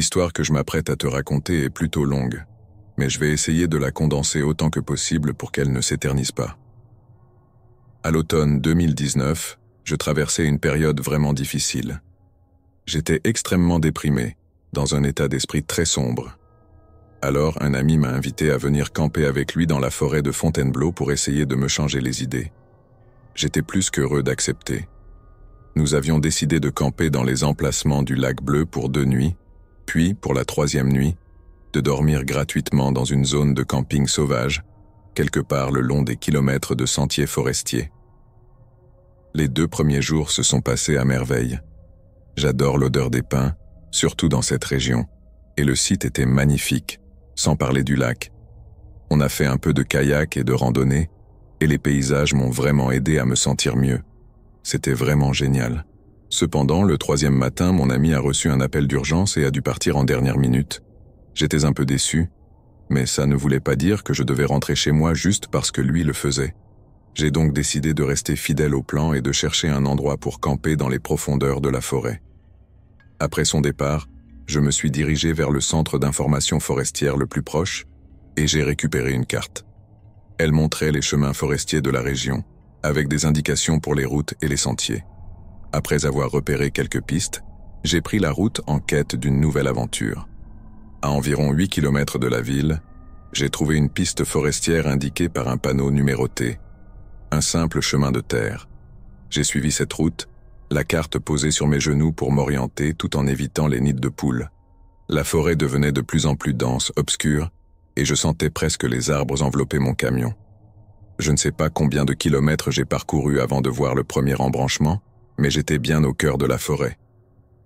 L'histoire que je m'apprête à te raconter est plutôt longue, mais je vais essayer de la condenser autant que possible pour qu'elle ne s'éternise pas. À l'automne 2019, je traversais une période vraiment difficile. J'étais extrêmement déprimé, dans un état d'esprit très sombre. Alors, un ami m'a invité à venir camper avec lui dans la forêt de Fontainebleau pour essayer de me changer les idées. J'étais plus qu'heureux d'accepter. Nous avions décidé de camper dans les emplacements du lac Bleu pour 2 nuits, puis, pour la 3e nuit, de dormir gratuitement dans une zone de camping sauvage, quelque part le long des kilomètres de sentiers forestiers. Les 2 premiers jours se sont passés à merveille. J'adore l'odeur des pins, surtout dans cette région, et le site était magnifique, sans parler du lac. On a fait un peu de kayak et de randonnée, et les paysages m'ont vraiment aidé à me sentir mieux. C'était vraiment génial. Cependant, le 3e matin, mon ami a reçu un appel d'urgence et a dû partir en dernière minute. J'étais un peu déçu, mais ça ne voulait pas dire que je devais rentrer chez moi juste parce que lui le faisait. J'ai donc décidé de rester fidèle au plan et de chercher un endroit pour camper dans les profondeurs de la forêt. Après son départ, je me suis dirigé vers le centre d'information forestière le plus proche et j'ai récupéré une carte. Elle montrait les chemins forestiers de la région, avec des indications pour les routes et les sentiers. Après avoir repéré quelques pistes, j'ai pris la route en quête d'une nouvelle aventure. À environ 8 km de la ville, j'ai trouvé une piste forestière indiquée par un panneau numéroté. Un simple chemin de terre. J'ai suivi cette route, la carte posée sur mes genoux pour m'orienter tout en évitant les nids de poules. La forêt devenait de plus en plus dense, obscure, et je sentais presque les arbres envelopper mon camion. Je ne sais pas combien de kilomètres j'ai parcouru avant de voir le premier embranchement, mais j'étais bien au cœur de la forêt.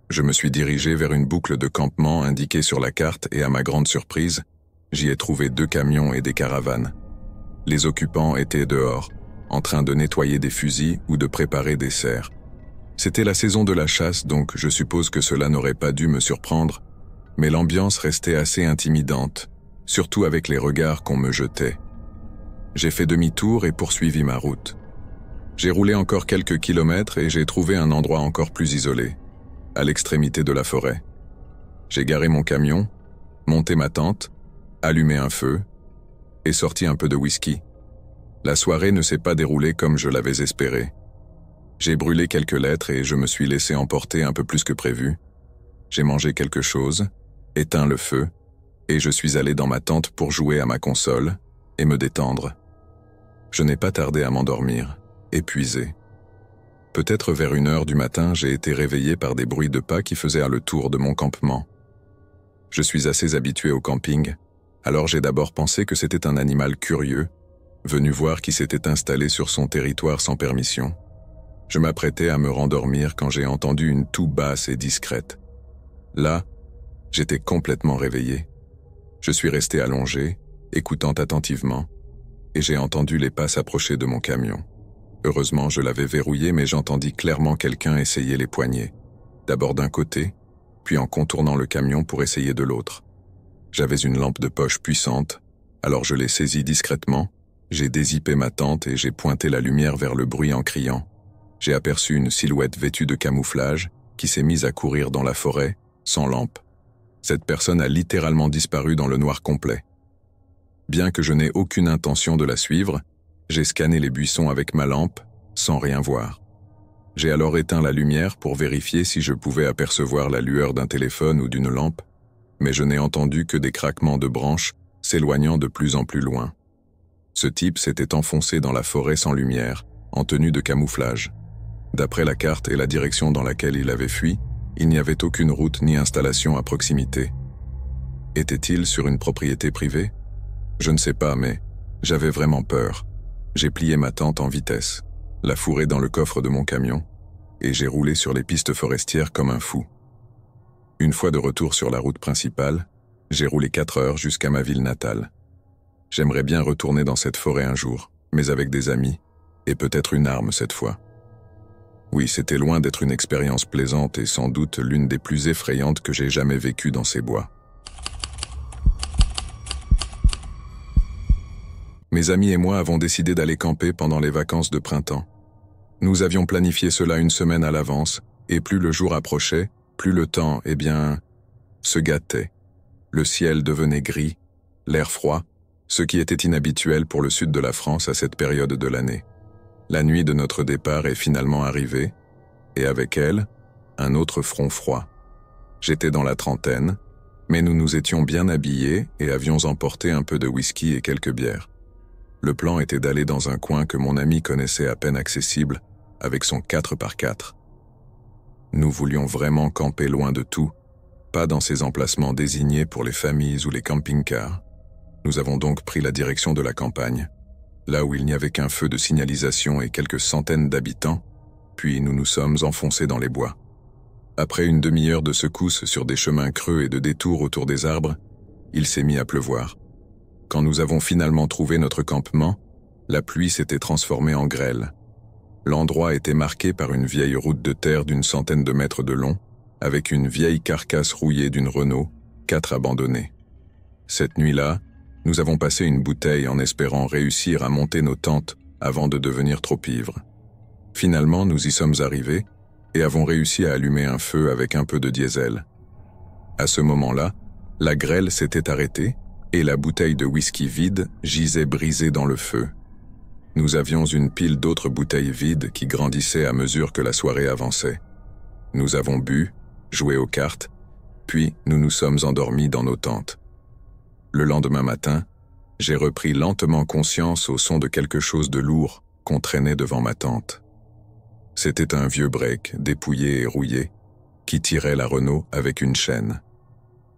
Je me suis dirigé vers une boucle de campement indiquée sur la carte et à ma grande surprise, j'y ai trouvé 2 camions et des caravanes. Les occupants étaient dehors, en train de nettoyer des fusils ou de préparer des serres. C'était la saison de la chasse, donc je suppose que cela n'aurait pas dû me surprendre, mais l'ambiance restait assez intimidante, surtout avec les regards qu'on me jetait. J'ai fait demi-tour et poursuivi ma route. J'ai roulé encore quelques kilomètres et j'ai trouvé un endroit encore plus isolé, à l'extrémité de la forêt. J'ai garé mon camion, monté ma tente, allumé un feu et sorti un peu de whisky. La soirée ne s'est pas déroulée comme je l'avais espéré. J'ai brûlé quelques lettres et je me suis laissé emporter un peu plus que prévu. J'ai mangé quelque chose, éteint le feu, et je suis allé dans ma tente pour jouer à ma console et me détendre. Je n'ai pas tardé à m'endormir, épuisé. Peut-être vers 1h du matin, j'ai été réveillé par des bruits de pas qui faisaient le tour de mon campement. Je suis assez habitué au camping, alors j'ai d'abord pensé que c'était un animal curieux, venu voir qui s'était installé sur son territoire sans permission. Je m'apprêtais à me rendormir quand j'ai entendu une toux basse et discrète. Là, j'étais complètement réveillé. Je suis resté allongé, écoutant attentivement, et j'ai entendu les pas s'approcher de mon camion. Heureusement, je l'avais verrouillé, mais j'entendis clairement quelqu'un essayer les poignées. D'abord d'un côté, puis en contournant le camion pour essayer de l'autre. J'avais une lampe de poche puissante, alors je l'ai saisie discrètement, j'ai dézippé ma tente et j'ai pointé la lumière vers le bruit en criant. J'ai aperçu une silhouette vêtue de camouflage qui s'est mise à courir dans la forêt, sans lampe. Cette personne a littéralement disparu dans le noir complet. Bien que je n'ai aucune intention de la suivre, j'ai scanné les buissons avec ma lampe, sans rien voir. J'ai alors éteint la lumière pour vérifier si je pouvais apercevoir la lueur d'un téléphone ou d'une lampe, mais je n'ai entendu que des craquements de branches s'éloignant de plus en plus loin. Ce type s'était enfoncé dans la forêt sans lumière, en tenue de camouflage. D'après la carte et la direction dans laquelle il avait fui, il n'y avait aucune route ni installation à proximité. Était-il sur une propriété privée? Je ne sais pas, mais j'avais vraiment peur. J'ai plié ma tente en vitesse, la fourré dans le coffre de mon camion, et j'ai roulé sur les pistes forestières comme un fou. Une fois de retour sur la route principale, j'ai roulé 4 heures jusqu'à ma ville natale. J'aimerais bien retourner dans cette forêt un jour, mais avec des amis, et peut-être une arme cette fois. Oui, c'était loin d'être une expérience plaisante et sans doute l'une des plus effrayantes que j'ai jamais vécues dans ces bois. Mes amis et moi avons décidé d'aller camper pendant les vacances de printemps. Nous avions planifié cela une semaine à l'avance, et plus le jour approchait, plus le temps, se gâtait. Le ciel devenait gris, l'air froid, ce qui était inhabituel pour le sud de la France à cette période de l'année. La nuit de notre départ est finalement arrivée, et avec elle, un autre front froid. J'étais dans la trentaine, mais nous nous étions bien habillés et avions emporté un peu de whisky et quelques bières. Le plan était d'aller dans un coin que mon ami connaissait à peine accessible, avec son 4x4. Nous voulions vraiment camper loin de tout, pas dans ces emplacements désignés pour les familles ou les camping-cars. Nous avons donc pris la direction de la campagne, là où il n'y avait qu'un feu de signalisation et quelques centaines d'habitants, puis nous nous sommes enfoncés dans les bois. Après une demi-heure de secousses sur des chemins creux et de détours autour des arbres, il s'est mis à pleuvoir. Quand nous avons finalement trouvé notre campement, la pluie s'était transformée en grêle. L'endroit était marqué par une vieille route de terre d'une centaine de mètres de long, avec une vieille carcasse rouillée d'une Renault, 4 abandonnée. Cette nuit-là, nous avons passé une bouteille en espérant réussir à monter nos tentes avant de devenir trop ivres. Finalement, nous y sommes arrivés et avons réussi à allumer un feu avec un peu de diesel. À ce moment-là, la grêle s'était arrêtée et la bouteille de whisky vide gisait brisée dans le feu. Nous avions une pile d'autres bouteilles vides qui grandissaient à mesure que la soirée avançait. Nous avons bu, joué aux cartes, puis nous nous sommes endormis dans nos tentes. Le lendemain matin, j'ai repris lentement conscience au son de quelque chose de lourd qu'on traînait devant ma tente. C'était un vieux break, dépouillé et rouillé, qui tirait la Renault avec une chaîne.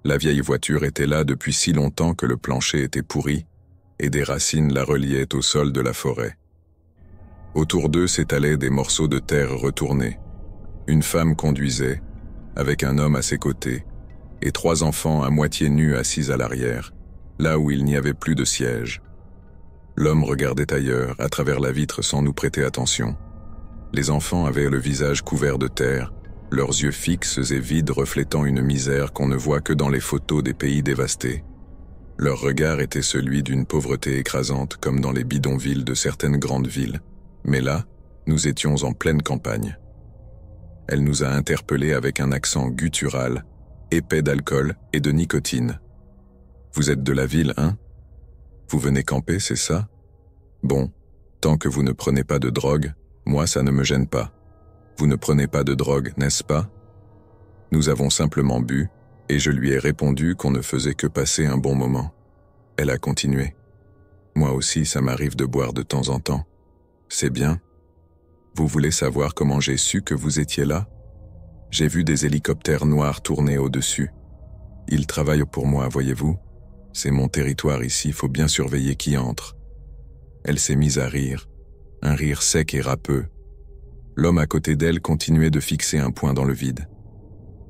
La vieille voiture était là depuis si longtemps que le plancher était pourri et des racines la reliaient au sol de la forêt. Autour d'eux s'étalaient des morceaux de terre retournés. Une femme conduisait, avec un homme à ses côtés, et 3 enfants à moitié nus assis à l'arrière, là où il n'y avait plus de siège. L'homme regardait ailleurs, à travers la vitre sans nous prêter attention. Les enfants avaient le visage couvert de terre, leurs yeux fixes et vides reflétant une misère qu'on ne voit que dans les photos des pays dévastés. Leur regard était celui d'une pauvreté écrasante comme dans les bidonvilles de certaines grandes villes. Mais là, nous étions en pleine campagne. Elle nous a interpellés avec un accent guttural, épais d'alcool et de nicotine. « Vous êtes de la ville, hein? Vous venez camper, c'est ça? Bon, tant que vous ne prenez pas de drogue, moi ça ne me gêne pas. Vous ne prenez pas de drogue, n'est-ce pas? » Nous avons simplement bu, et je lui ai répondu qu'on ne faisait que passer un bon moment. Elle a continué. Moi aussi, ça m'arrive de boire de temps en temps. C'est bien. Vous voulez savoir comment j'ai su que vous étiez là? J'ai vu des hélicoptères noirs tourner au-dessus. Ils travaillent pour moi, voyez-vous. C'est mon territoire ici, faut bien surveiller qui entre. Elle s'est mise à rire, un rire sec et râpeux. L'homme à côté d'elle continuait de fixer un point dans le vide.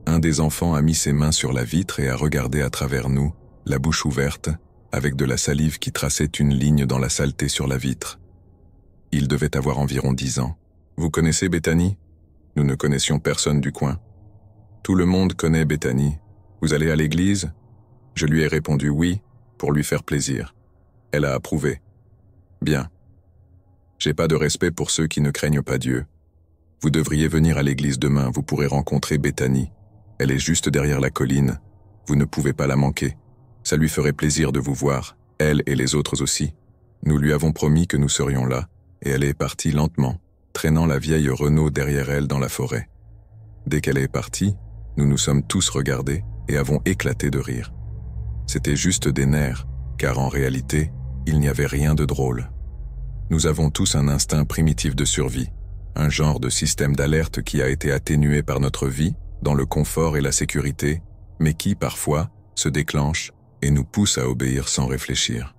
Un des enfants a mis ses mains sur la vitre et a regardé à travers nous, la bouche ouverte, avec de la salive qui traçait une ligne dans la saleté sur la vitre. Il devait avoir environ 10 ans. Vous connaissez Bethany? Nous ne connaissions personne du coin. Tout le monde connaît Bethany. Vous allez à l'église? Je lui ai répondu oui, pour lui faire plaisir. Elle a approuvé. Bien. J'ai pas de respect pour ceux qui ne craignent pas Dieu. Vous devriez venir à l'église demain, vous pourrez rencontrer Bethany. Elle est juste derrière la colline. Vous ne pouvez pas la manquer. Ça lui ferait plaisir de vous voir, elle et les autres aussi. Nous lui avons promis que nous serions là, et elle est partie lentement, traînant la vieille Renault derrière elle dans la forêt. Dès qu'elle est partie, nous nous sommes tous regardés et avons éclaté de rire. C'était juste des nerfs, car en réalité, il n'y avait rien de drôle. Nous avons tous un instinct primitif de survie, un genre de système d'alerte qui a été atténué par notre vie, dans le confort et la sécurité, mais qui, parfois, se déclenche et nous pousse à obéir sans réfléchir.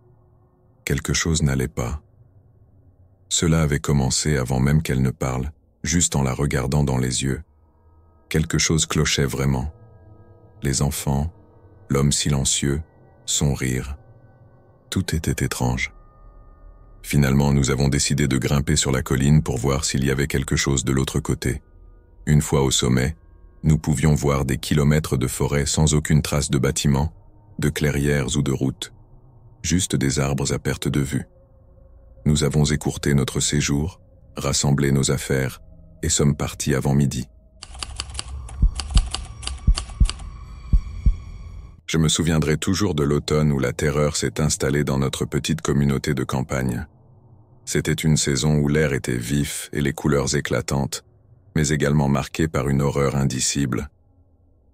Quelque chose n'allait pas. Cela avait commencé avant même qu'elle ne parle, juste en la regardant dans les yeux. Quelque chose clochait vraiment. Les enfants, l'homme silencieux, son rire. Tout était étrange. Finalement, nous avons décidé de grimper sur la colline pour voir s'il y avait quelque chose de l'autre côté. Une fois au sommet, nous pouvions voir des kilomètres de forêt sans aucune trace de bâtiments, de clairières ou de routes, juste des arbres à perte de vue. Nous avons écourté notre séjour, rassemblé nos affaires et sommes partis avant midi. Je me souviendrai toujours de l'automne où la terreur s'est installée dans notre petite communauté de campagne. C'était une saison où l'air était vif et les couleurs éclatantes, mais également marqué par une horreur indicible.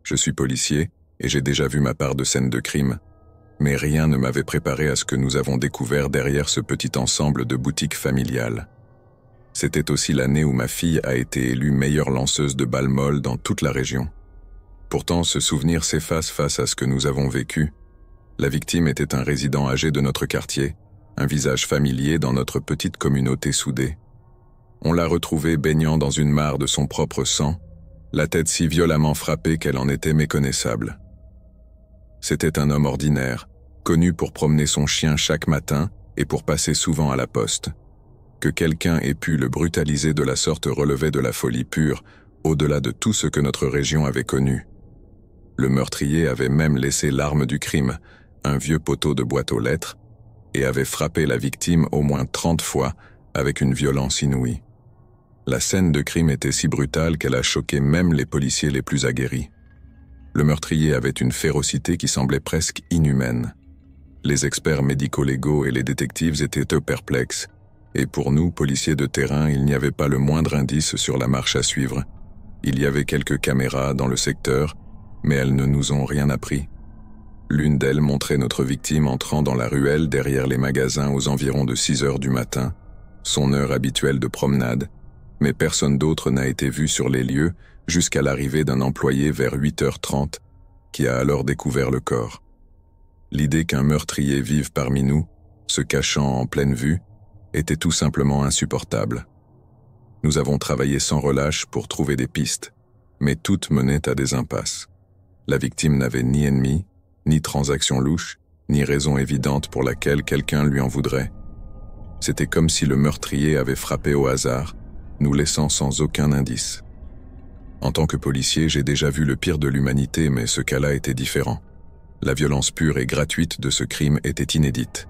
Je suis policier et j'ai déjà vu ma part de scènes de crime, mais rien ne m'avait préparé à ce que nous avons découvert derrière ce petit ensemble de boutiques familiales. C'était aussi l'année où ma fille a été élue meilleure lanceuse de balles molles dans toute la région. Pourtant, ce souvenir s'efface face à ce que nous avons vécu. La victime était un résident âgé de notre quartier, un visage familier dans notre petite communauté soudée. On l'a retrouvée baignant dans une mare de son propre sang, la tête si violemment frappée qu'elle en était méconnaissable. C'était un homme ordinaire, connu pour promener son chien chaque matin et pour passer souvent à la poste. Que quelqu'un ait pu le brutaliser de la sorte relevait de la folie pure, au-delà de tout ce que notre région avait connu. Le meurtrier avait même laissé l'arme du crime, un vieux poteau de boîte aux lettres, et avait frappé la victime au moins 30 fois avec une violence inouïe. La scène de crime était si brutale qu'elle a choqué même les policiers les plus aguerris. Le meurtrier avait une férocité qui semblait presque inhumaine. Les experts médico-légaux et les détectives étaient eux perplexes, et pour nous, policiers de terrain, il n'y avait pas le moindre indice sur la marche à suivre. Il y avait quelques caméras dans le secteur, mais elles ne nous ont rien appris. L'une d'elles montrait notre victime entrant dans la ruelle derrière les magasins aux environs de 6 heures du matin, son heure habituelle de promenade, mais personne d'autre n'a été vu sur les lieux jusqu'à l'arrivée d'un employé vers 8h30 qui a alors découvert le corps. L'idée qu'un meurtrier vive parmi nous, se cachant en pleine vue, était tout simplement insupportable. Nous avons travaillé sans relâche pour trouver des pistes, mais toutes menaient à des impasses. La victime n'avait ni ennemi, ni transaction louche, ni raison évidente pour laquelle quelqu'un lui en voudrait. C'était comme si le meurtrier avait frappé au hasard, nous laissant sans aucun indice. En tant que policier, j'ai déjà vu le pire de l'humanité, mais ce cas-là était différent. La violence pure et gratuite de ce crime était inédite.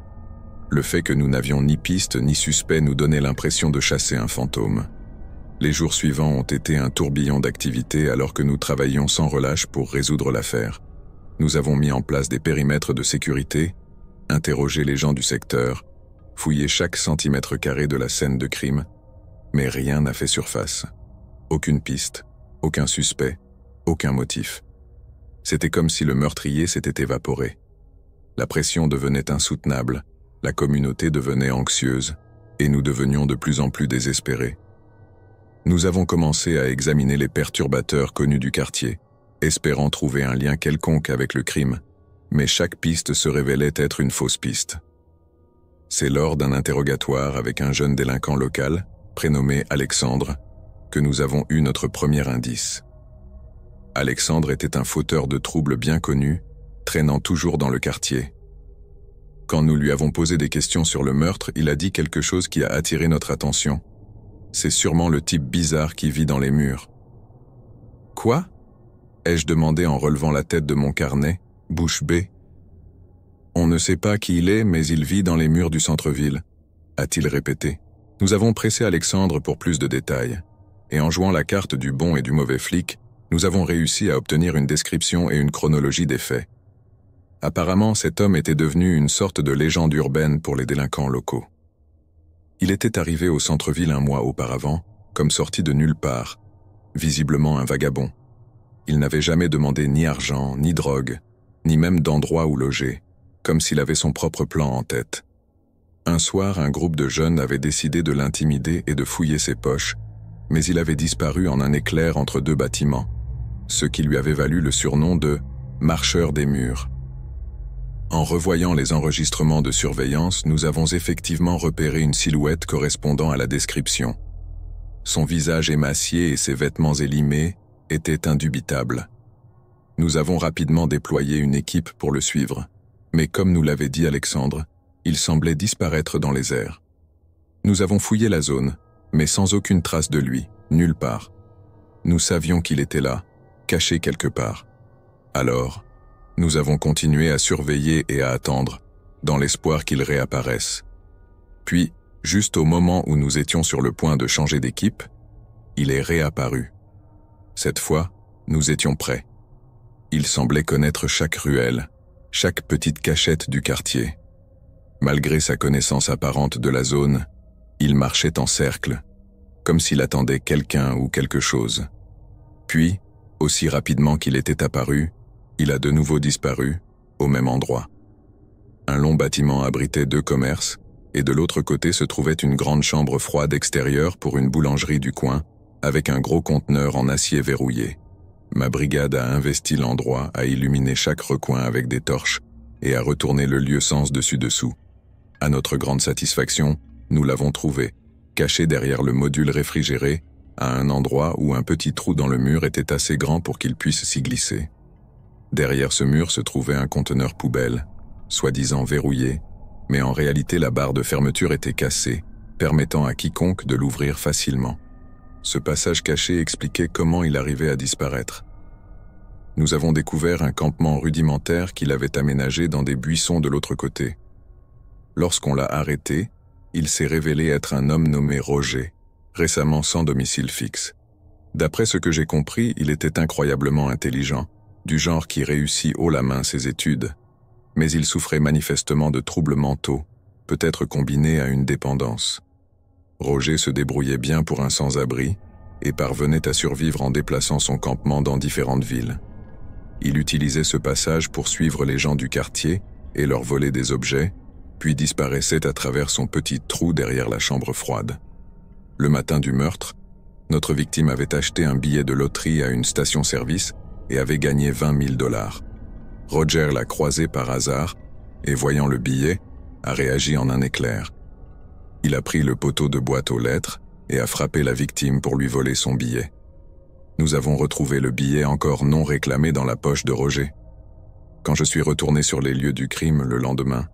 Le fait que nous n'avions ni piste ni suspect nous donnait l'impression de chasser un fantôme. Les jours suivants ont été un tourbillon d'activités alors que nous travaillions sans relâche pour résoudre l'affaire. Nous avons mis en place des périmètres de sécurité, interrogé les gens du secteur, fouillé chaque centimètre carré de la scène de crime, mais rien n'a fait surface. Aucune piste, aucun suspect, aucun motif. C'était comme si le meurtrier s'était évaporé. La pression devenait insoutenable, la communauté devenait anxieuse, et nous devenions de plus en plus désespérés. Nous avons commencé à examiner les perturbateurs connus du quartier, espérant trouver un lien quelconque avec le crime, mais chaque piste se révélait être une fausse piste. C'est lors d'un interrogatoire avec un jeune délinquant local, prénommé Alexandre, que nous avons eu notre premier indice. Alexandre était un fauteur de troubles bien connu, traînant toujours dans le quartier. Quand nous lui avons posé des questions sur le meurtre, il a dit quelque chose qui a attiré notre attention. C'est sûrement le type bizarre qui vit dans les murs. « Quoi ?» ai-je demandé en relevant la tête de mon carnet, bouche bée. « On ne sait pas qui il est, mais il vit dans les murs du centre-ville, » a-t-il répété. Nous avons pressé Alexandre pour plus de détails, et en jouant la carte du bon et du mauvais flic, nous avons réussi à obtenir une description et une chronologie des faits. Apparemment, cet homme était devenu une sorte de légende urbaine pour les délinquants locaux. Il était arrivé au centre-ville un mois auparavant, comme sorti de nulle part, visiblement un vagabond. Il n'avait jamais demandé ni argent, ni drogue, ni même d'endroit où loger, comme s'il avait son propre plan en tête. Un soir, un groupe de jeunes avait décidé de l'intimider et de fouiller ses poches, mais il avait disparu en un éclair entre deux bâtiments, ce qui lui avait valu le surnom de « marcheur des murs ». En revoyant les enregistrements de surveillance, nous avons effectivement repéré une silhouette correspondant à la description. Son visage émacié et ses vêtements élimés étaient indubitables. Nous avons rapidement déployé une équipe pour le suivre, mais comme nous l'avait dit Alexandre, il semblait disparaître dans les airs. Nous avons fouillé la zone, mais sans aucune trace de lui, nulle part. Nous savions qu'il était là, caché quelque part. Alors, nous avons continué à surveiller et à attendre, dans l'espoir qu'il réapparaisse. Puis, juste au moment où nous étions sur le point de changer d'équipe, il est réapparu. Cette fois, nous étions prêts. Il semblait connaître chaque ruelle, chaque petite cachette du quartier. Malgré sa connaissance apparente de la zone, il marchait en cercle, comme s'il attendait quelqu'un ou quelque chose. Puis, aussi rapidement qu'il était apparu, il a de nouveau disparu, au même endroit. Un long bâtiment abritait 2 commerces, et de l'autre côté se trouvait une grande chambre froide extérieure pour une boulangerie du coin, avec un gros conteneur en acier verrouillé. Ma brigade a investi l'endroit, a illuminé chaque recoin avec des torches, et a retourné le lieu sens dessus-dessous. À notre grande satisfaction, nous l'avons trouvé, caché derrière le module réfrigéré, à un endroit où un petit trou dans le mur était assez grand pour qu'il puisse s'y glisser. Derrière ce mur se trouvait un conteneur poubelle, soi-disant verrouillé, mais en réalité la barre de fermeture était cassée, permettant à quiconque de l'ouvrir facilement. Ce passage caché expliquait comment il arrivait à disparaître. Nous avons découvert un campement rudimentaire qu'il avait aménagé dans des buissons de l'autre côté. Lorsqu'on l'a arrêté, il s'est révélé être un homme nommé Roger, récemment sans domicile fixe. D'après ce que j'ai compris, il était incroyablement intelligent, du genre qui réussit haut la main ses études, mais il souffrait manifestement de troubles mentaux, peut-être combinés à une dépendance. Roger se débrouillait bien pour un sans-abri et parvenait à survivre en déplaçant son campement dans différentes villes. Il utilisait ce passage pour suivre les gens du quartier et leur voler des objets, puis disparaissait à travers son petit trou derrière la chambre froide. Le matin du meurtre, notre victime avait acheté un billet de loterie à une station-service et avait gagné 20 000 $. Roger l'a croisé par hasard et, voyant le billet, a réagi en un éclair. Il a pris le poteau de boîte aux lettres et a frappé la victime pour lui voler son billet. Nous avons retrouvé le billet encore non réclamé dans la poche de Roger. Quand je suis retourné sur les lieux du crime le lendemain,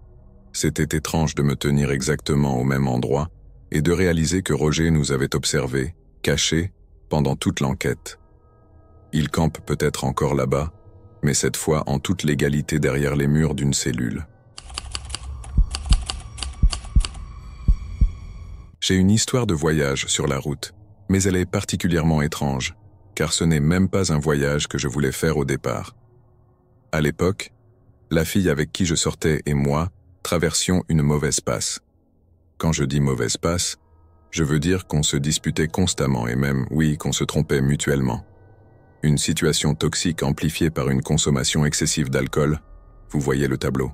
c'était étrange de me tenir exactement au même endroit et de réaliser que Roger nous avait observés, cachés, pendant toute l'enquête. Il campe peut-être encore là-bas, mais cette fois en toute légalité derrière les murs d'une cellule. J'ai une histoire de voyage sur la route, mais elle est particulièrement étrange, car ce n'est même pas un voyage que je voulais faire au départ. À l'époque, la fille avec qui je sortais et moi traversions une mauvaise passe. Quand je dis mauvaise passe, je veux dire qu'on se disputait constamment et même, oui, qu'on se trompait mutuellement. Une situation toxique amplifiée par une consommation excessive d'alcool, vous voyez le tableau.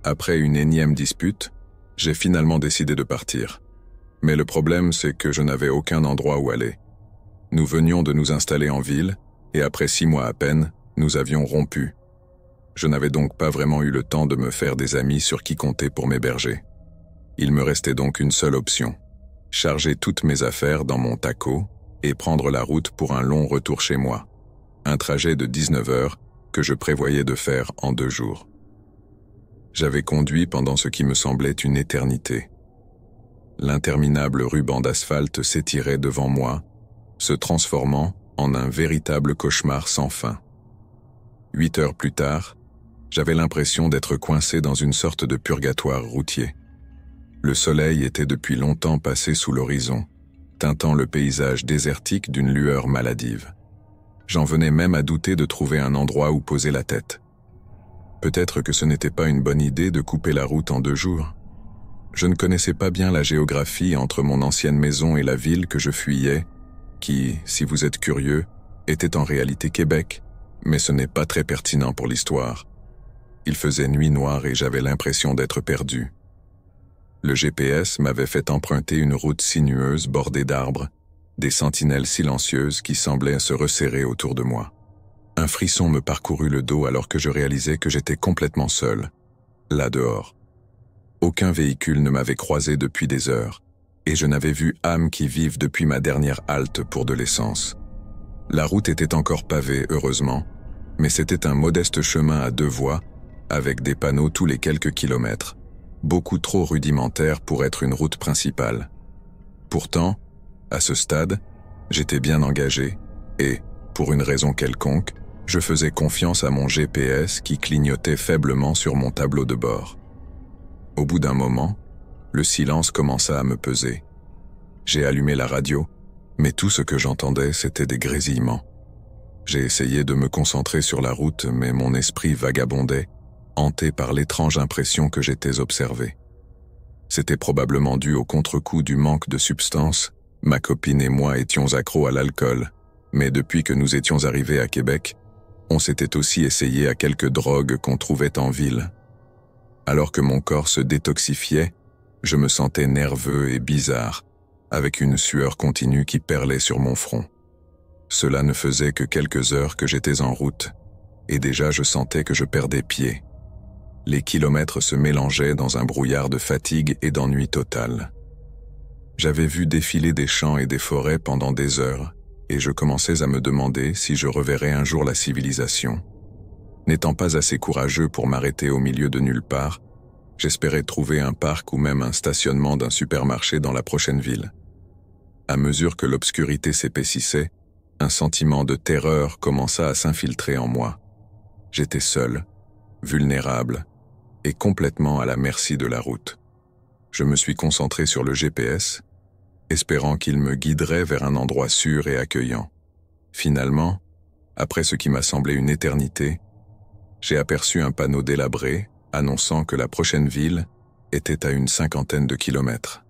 Après une énième dispute, j'ai finalement décidé de partir. Mais le problème, c'est que je n'avais aucun endroit où aller. Nous venions de nous installer en ville, et après 6 mois à peine, nous avions rompu. Je n'avais donc pas vraiment eu le temps de me faire des amis sur qui compter pour m'héberger. Il me restait donc une seule option, charger toutes mes affaires dans mon taco et prendre la route pour un long retour chez moi. Un trajet de 19 heures que je prévoyais de faire en 2 jours. J'avais conduit pendant ce qui me semblait une éternité. L'interminable ruban d'asphalte s'étirait devant moi, se transformant en un véritable cauchemar sans fin. 8 heures plus tard, j'avais l'impression d'être coincé dans une sorte de purgatoire routier. Le soleil était depuis longtemps passé sous l'horizon, teintant le paysage désertique d'une lueur maladive. J'en venais même à douter de trouver un endroit où poser la tête. Peut-être que ce n'était pas une bonne idée de couper la route en 2 jours. Je ne connaissais pas bien la géographie entre mon ancienne maison et la ville que je fuyais, qui, si vous êtes curieux, était en réalité Québec, mais ce n'est pas très pertinent pour l'histoire. Il faisait nuit noire et j'avais l'impression d'être perdu. Le GPS m'avait fait emprunter une route sinueuse bordée d'arbres, des sentinelles silencieuses qui semblaient se resserrer autour de moi. Un frisson me parcourut le dos alors que je réalisais que j'étais complètement seul, là dehors. Aucun véhicule ne m'avait croisé depuis des heures, et je n'avais vu âme qui vive depuis ma dernière halte pour de l'essence. La route était encore pavée, heureusement, mais c'était un modeste chemin à 2 voies, avec des panneaux tous les quelques kilomètres, beaucoup trop rudimentaire pour être une route principale. Pourtant, à ce stade, j'étais bien engagé et, pour une raison quelconque, je faisais confiance à mon GPS qui clignotait faiblement sur mon tableau de bord. Au bout d'un moment, le silence commença à me peser. J'ai allumé la radio, mais tout ce que j'entendais, c'était des grésillements. J'ai essayé de me concentrer sur la route, mais mon esprit vagabondait, hanté par l'étrange impression que j'étais observé. C'était probablement dû au contre-coup du manque de substance. Ma copine et moi étions accros à l'alcool, mais depuis que nous étions arrivés à Québec, on s'était aussi essayé à quelques drogues qu'on trouvait en ville. Alors que mon corps se détoxifiait, je me sentais nerveux et bizarre, avec une sueur continue qui perlait sur mon front. Cela ne faisait que quelques heures que j'étais en route, et déjà je sentais que je perdais pied. Les kilomètres se mélangeaient dans un brouillard de fatigue et d'ennui total. J'avais vu défiler des champs et des forêts pendant des heures, et je commençais à me demander si je reverrais un jour la civilisation. N'étant pas assez courageux pour m'arrêter au milieu de nulle part, j'espérais trouver un parc ou même un stationnement d'un supermarché dans la prochaine ville. À mesure que l'obscurité s'épaississait, un sentiment de terreur commença à s'infiltrer en moi. J'étais seul, vulnérable, et complètement à la merci de la route. Je me suis concentré sur le GPS, espérant qu'il me guiderait vers un endroit sûr et accueillant. Finalement, après ce qui m'a semblé une éternité, j'ai aperçu un panneau délabré annonçant que la prochaine ville était à une 50aine de kilomètres.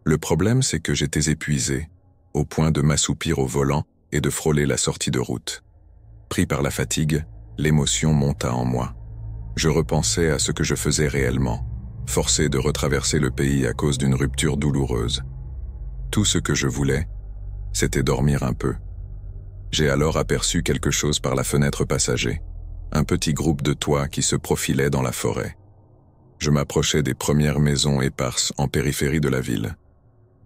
Le problème, c'est que j'étais épuisé, au point de m'assoupir au volant et de frôler la sortie de route. Pris par la fatigue, l'émotion monta en moi. Je repensais à ce que je faisais réellement, forcé de retraverser le pays à cause d'une rupture douloureuse. Tout ce que je voulais, c'était dormir un peu. J'ai alors aperçu quelque chose par la fenêtre passager, un petit groupe de toits qui se profilait dans la forêt. Je m'approchais des premières maisons éparses en périphérie de la ville.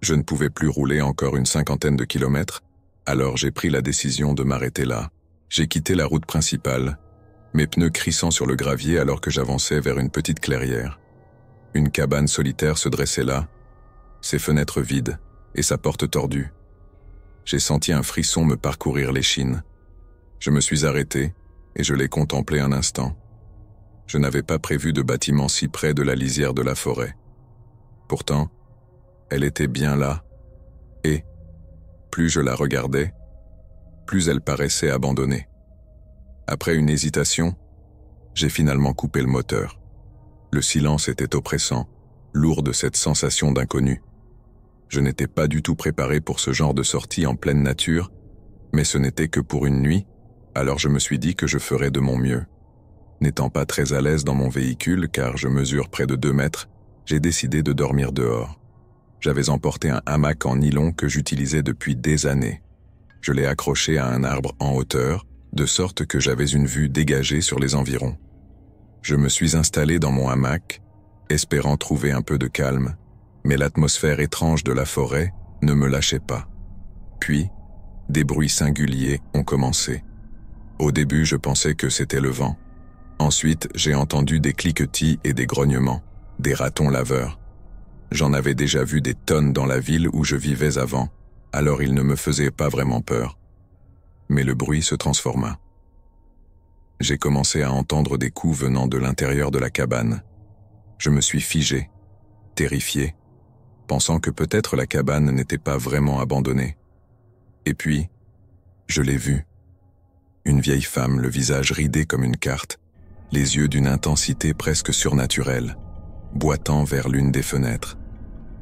Je ne pouvais plus rouler encore une 50aine de kilomètres, alors j'ai pris la décision de m'arrêter là. J'ai quitté la route principale, mes pneus crissant sur le gravier alors que j'avançais vers une petite clairière. Une cabane solitaire se dressait là, ses fenêtres vides et sa porte tordue. J'ai senti un frisson me parcourir l'échine. Je me suis arrêté et je l'ai contemplé un instant. Je n'avais pas prévu de bâtiment si près de la lisière de la forêt. Pourtant, elle était bien là, et, plus je la regardais, plus elle paraissait abandonnée. Après une hésitation, j'ai finalement coupé le moteur. Le silence était oppressant, lourd de cette sensation d'inconnu. Je n'étais pas du tout préparé pour ce genre de sortie en pleine nature, mais ce n'était que pour une nuit, alors je me suis dit que je ferais de mon mieux. N'étant pas très à l'aise dans mon véhicule, car je mesure près de 2 mètres, j'ai décidé de dormir dehors. J'avais emporté un hamac en nylon que j'utilisais depuis des années. Je l'ai accroché à un arbre en hauteur, de sorte que j'avais une vue dégagée sur les environs. Je me suis installé dans mon hamac, espérant trouver un peu de calme, mais l'atmosphère étrange de la forêt ne me lâchait pas. Puis, des bruits singuliers ont commencé. Au début, je pensais que c'était le vent. Ensuite, j'ai entendu des cliquetis et des grognements, des ratons laveurs. J'en avais déjà vu des tonnes dans la ville où je vivais avant, alors ils ne me faisaient pas vraiment peur. Mais le bruit se transforma. J'ai commencé à entendre des coups venant de l'intérieur de la cabane. Je me suis figé, terrifié, pensant que peut-être la cabane n'était pas vraiment abandonnée. Et puis, je l'ai vue. Une vieille femme, le visage ridé comme une carte, les yeux d'une intensité presque surnaturelle, boitant vers l'une des fenêtres.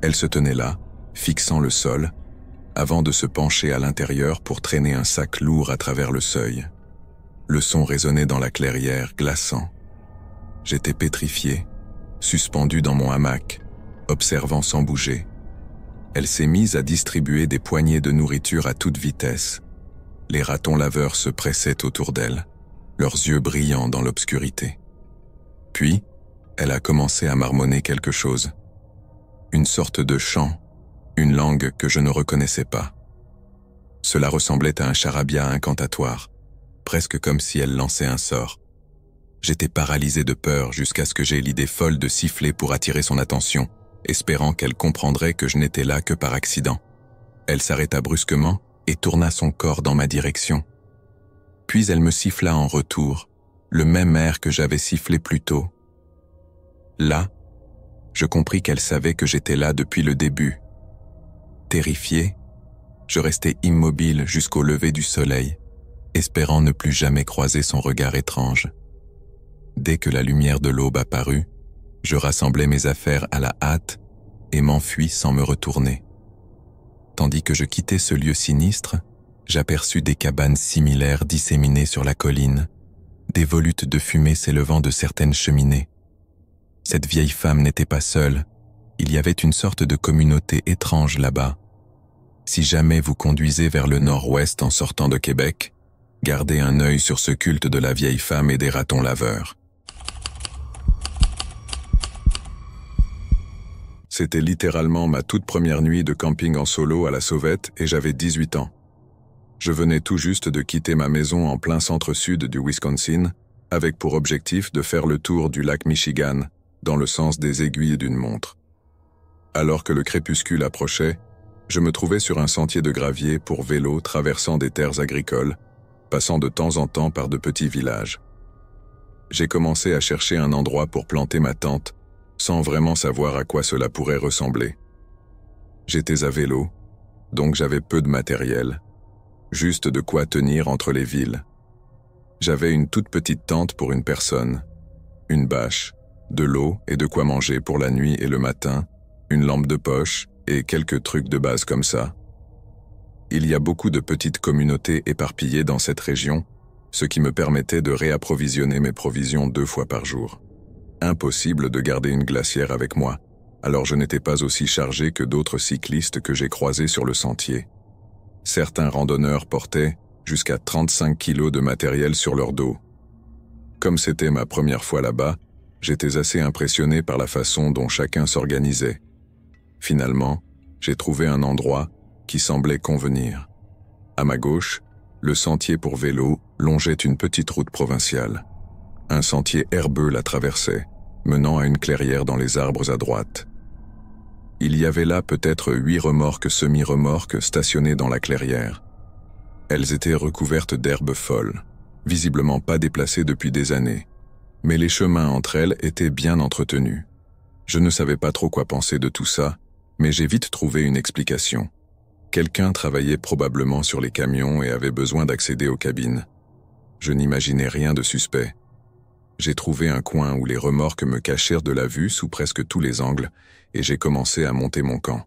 Elle se tenait là, fixant le sol, avant de se pencher à l'intérieur pour traîner un sac lourd à travers le seuil. Le son résonnait dans la clairière, glaçant. J'étais pétrifié, suspendu dans mon hamac, observant sans bouger. Elle s'est mise à distribuer des poignées de nourriture à toute vitesse. Les ratons laveurs se pressaient autour d'elle, leurs yeux brillants dans l'obscurité. Puis, elle a commencé à marmonner quelque chose. Une sorte de chant, une langue que je ne reconnaissais pas. Cela ressemblait à un charabia incantatoire, presque comme si elle lançait un sort. J'étais paralysé de peur jusqu'à ce que j'aie l'idée folle de siffler pour attirer son attention, espérant qu'elle comprendrait que je n'étais là que par accident. Elle s'arrêta brusquement et tourna son corps dans ma direction. Puis elle me siffla en retour, le même air que j'avais sifflé plus tôt. Là, je compris qu'elle savait que j'étais là depuis le début. Terrifié, je restai immobile jusqu'au lever du soleil, espérant ne plus jamais croiser son regard étrange. Dès que la lumière de l'aube apparut, je rassemblai mes affaires à la hâte et m'enfuis sans me retourner. Tandis que je quittais ce lieu sinistre, j'aperçus des cabanes similaires disséminées sur la colline, des volutes de fumée s'élevant de certaines cheminées. Cette vieille femme n'était pas seule, il y avait une sorte de communauté étrange là-bas. Si jamais vous conduisez vers le nord-ouest en sortant de Québec, gardez un œil sur ce culte de la vieille femme et des ratons laveurs. C'était littéralement ma toute première nuit de camping en solo à la Sauvette et j'avais 18 ans. Je venais tout juste de quitter ma maison en plein centre-sud du Wisconsin, avec pour objectif de faire le tour du lac Michigan, dans le sens des aiguilles d'une montre. Alors que le crépuscule approchait, je me trouvais sur un sentier de gravier pour vélo traversant des terres agricoles, passant de temps en temps par de petits villages. J'ai commencé à chercher un endroit pour planter ma tente, sans vraiment savoir à quoi cela pourrait ressembler. J'étais à vélo, donc j'avais peu de matériel, juste de quoi tenir entre les villes. J'avais une toute petite tente pour une personne, une bâche, de l'eau et de quoi manger pour la nuit et le matin, une lampe de poche et quelques trucs de base comme ça. Il y a beaucoup de petites communautés éparpillées dans cette région, ce qui me permettait de réapprovisionner mes provisions 2 fois par jour. Impossible de garder une glacière avec moi, alors je n'étais pas aussi chargé que d'autres cyclistes que j'ai croisés sur le sentier. Certains randonneurs portaient jusqu'à 35 kilos de matériel sur leur dos. Comme c'était ma première fois là-bas, j'étais assez impressionné par la façon dont chacun s'organisait. Finalement, j'ai trouvé un endroit qui semblait convenir. À ma gauche, le sentier pour vélo longeait une petite route provinciale. Un sentier herbeux la traversait, menant à une clairière dans les arbres à droite. Il y avait là peut-être 8 remorques semi-remorques stationnées dans la clairière. Elles étaient recouvertes d'herbes folles, visiblement pas déplacées depuis des années, mais les chemins entre elles étaient bien entretenus. Je ne savais pas trop quoi penser de tout ça, mais j'ai vite trouvé une explication. Quelqu'un travaillait probablement sur les camions et avait besoin d'accéder aux cabines. Je n'imaginais rien de suspect. J'ai trouvé un coin où les remorques me cachèrent de la vue sous presque tous les angles et j'ai commencé à monter mon camp.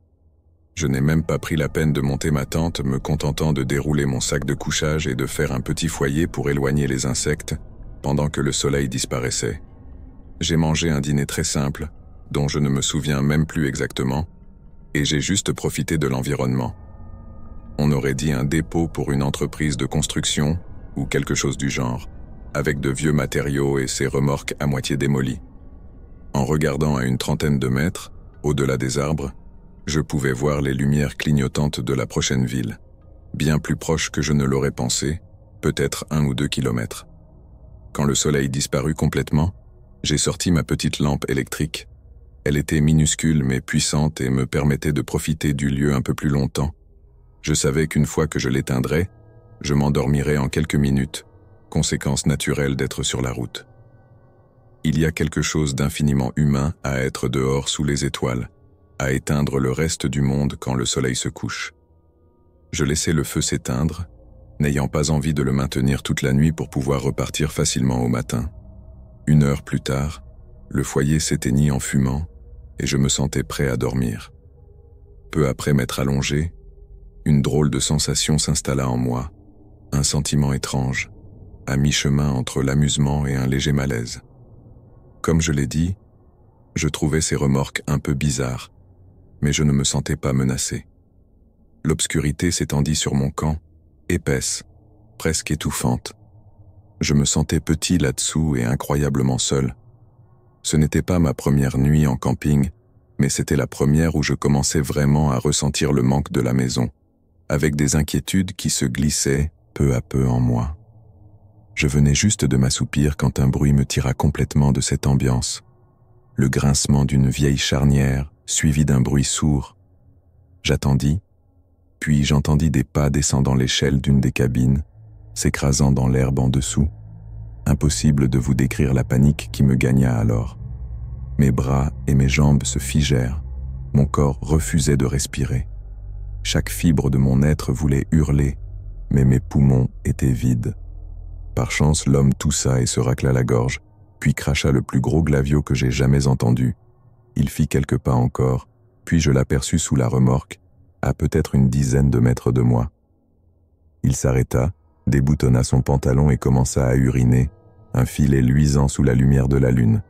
Je n'ai même pas pris la peine de monter ma tente, me contentant de dérouler mon sac de couchage et de faire un petit foyer pour éloigner les insectes pendant que le soleil disparaissait. J'ai mangé un dîner très simple, dont je ne me souviens même plus exactement, et j'ai juste profité de l'environnement. On aurait dit un dépôt pour une entreprise de construction ou quelque chose du genre, avec de vieux matériaux et ses remorques à moitié démolies. En regardant à une trentaine de mètres, au-delà des arbres, je pouvais voir les lumières clignotantes de la prochaine ville, bien plus proche que je ne l'aurais pensé, peut-être 1 ou 2 kilomètres. Quand le soleil disparut complètement, j'ai sorti ma petite lampe électrique. Elle était minuscule mais puissante et me permettait de profiter du lieu un peu plus longtemps. Je savais qu'une fois que je l'éteindrais, je m'endormirais en quelques minutes, conséquence naturelle d'être sur la route. Il y a quelque chose d'infiniment humain à être dehors sous les étoiles, à éteindre le reste du monde quand le soleil se couche. Je laissai le feu s'éteindre, n'ayant pas envie de le maintenir toute la nuit pour pouvoir repartir facilement au matin. 1 heure plus tard, le foyer s'éteignit en fumant et je me sentais prêt à dormir. Peu après m'être allongé, une drôle de sensation s'installa en moi, un sentiment étrange, à mi-chemin entre l'amusement et un léger malaise. Comme je l'ai dit, je trouvais ces remorques un peu bizarres, mais je ne me sentais pas menacé. L'obscurité s'étendit sur mon camp, épaisse, presque étouffante. Je me sentais petit là-dessous et incroyablement seul. Ce n'était pas ma première nuit en camping, mais c'était la première où je commençais vraiment à ressentir le manque de la maison, avec des inquiétudes qui se glissaient peu à peu en moi. Je venais juste de m'assoupir quand un bruit me tira complètement de cette ambiance. Le grincement d'une vieille charnière, suivi d'un bruit sourd. J'attendis, puis j'entendis des pas descendant l'échelle d'une des cabines, s'écrasant dans l'herbe en dessous. Impossible de vous décrire la panique qui me gagna alors. Mes bras et mes jambes se figèrent, mon corps refusait de respirer. Chaque fibre de mon être voulait hurler, mais mes poumons étaient vides. Par chance, l'homme toussa et se racla la gorge, puis cracha le plus gros glavio que j'ai jamais entendu. Il fit quelques pas encore, puis je l'aperçus sous la remorque, à peut-être une dizaine de mètres de moi. Il s'arrêta, déboutonna son pantalon et commença à uriner, un filet luisant sous la lumière de la lune.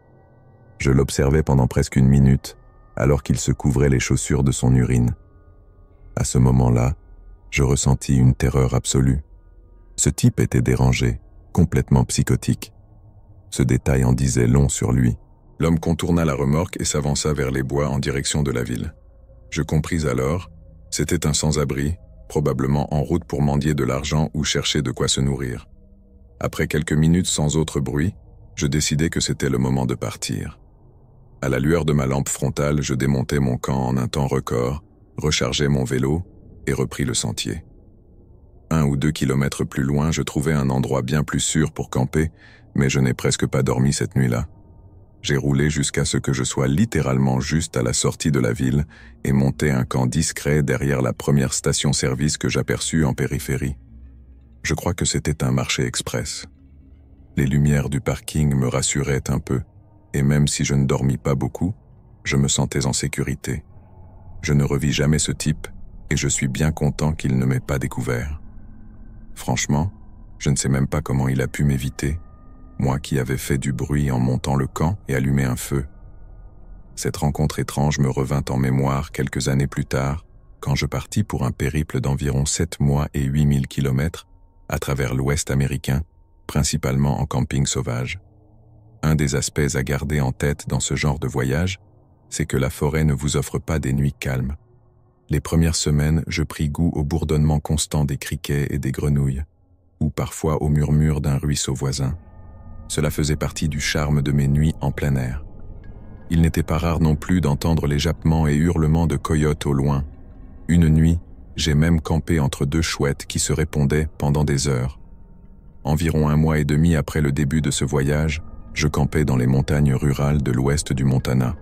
Je l'observai pendant presque une minute, alors qu'il se couvrait les chaussures de son urine. À ce moment-là, je ressentis une terreur absolue. Ce type était dérangé, complètement psychotique. Ce détail en disait long sur lui. L'homme contourna la remorque et s'avança vers les bois en direction de la ville. Je compris alors, c'était un sans-abri, probablement en route pour mendier de l'argent ou chercher de quoi se nourrir. Après quelques minutes sans autre bruit, je décidai que c'était le moment de partir. À la lueur de ma lampe frontale, je démontai mon camp en un temps record, rechargeai mon vélo et repris le sentier. 1 ou 2 kilomètres plus loin, je trouvai un endroit bien plus sûr pour camper, mais je n'ai presque pas dormi cette nuit-là. J'ai roulé jusqu'à ce que je sois littéralement juste à la sortie de la ville et montai un camp discret derrière la première station-service que j'aperçus en périphérie. Je crois que c'était un marché express. Les lumières du parking me rassuraient un peu, et même si je ne dormis pas beaucoup, je me sentais en sécurité. Je ne revis jamais ce type, et je suis bien content qu'il ne m'ait pas découvert. Franchement, je ne sais même pas comment il a pu m'éviter, moi qui avais fait du bruit en montant le camp et allumé un feu. Cette rencontre étrange me revint en mémoire quelques années plus tard, quand je partis pour un périple d'environ 7 mois et 8000 kilomètres à travers l'Ouest américain, principalement en camping sauvage. Un des aspects à garder en tête dans ce genre de voyage, c'est que la forêt ne vous offre pas des nuits calmes. Les premières semaines, je pris goût au bourdonnement constant des criquets et des grenouilles, ou parfois au murmure d'un ruisseau voisin. Cela faisait partie du charme de mes nuits en plein air. Il n'était pas rare non plus d'entendre les jappements et hurlements de coyotes au loin. Une nuit, j'ai même campé entre 2 chouettes qui se répondaient pendant des heures. Environ 1 mois et demi après le début de ce voyage, je campais dans les montagnes rurales de l'ouest du Montana.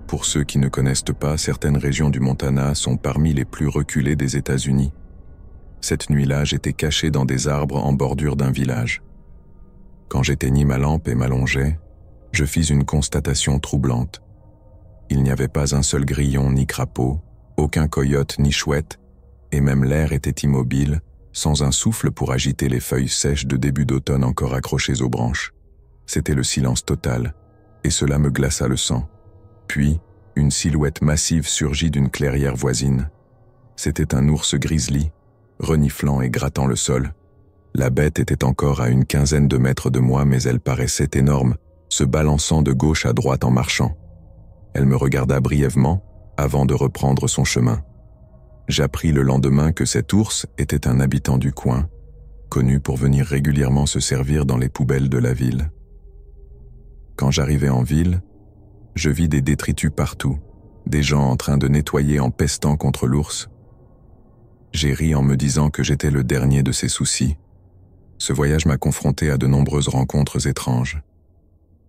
Pour ceux qui ne connaissent pas, certaines régions du Montana sont parmi les plus reculées des États-Unis. Cette nuit-là, j'étais caché dans des arbres en bordure d'un village. Quand j'éteignis ma lampe et m'allongeai, je fis une constatation troublante. Il n'y avait pas un seul grillon ni crapaud, aucun coyote ni chouette, et même l'air était immobile, sans un souffle pour agiter les feuilles sèches de début d'automne encore accrochées aux branches. C'était le silence total, et cela me glaça le sang. Puis, une silhouette massive surgit d'une clairière voisine. C'était un ours grizzly, reniflant et grattant le sol. La bête était encore à une quinzaine de mètres de moi, mais elle paraissait énorme, se balançant de gauche à droite en marchant. Elle me regarda brièvement, avant de reprendre son chemin. J'appris le lendemain que cet ours était un habitant du coin, connu pour venir régulièrement se servir dans les poubelles de la ville. Quand j'arrivai en ville, je vis des détritus partout, des gens en train de nettoyer en pestant contre l'ours. J'ai ri en me disant que j'étais le dernier de ses soucis. Ce voyage m'a confronté à de nombreuses rencontres étranges.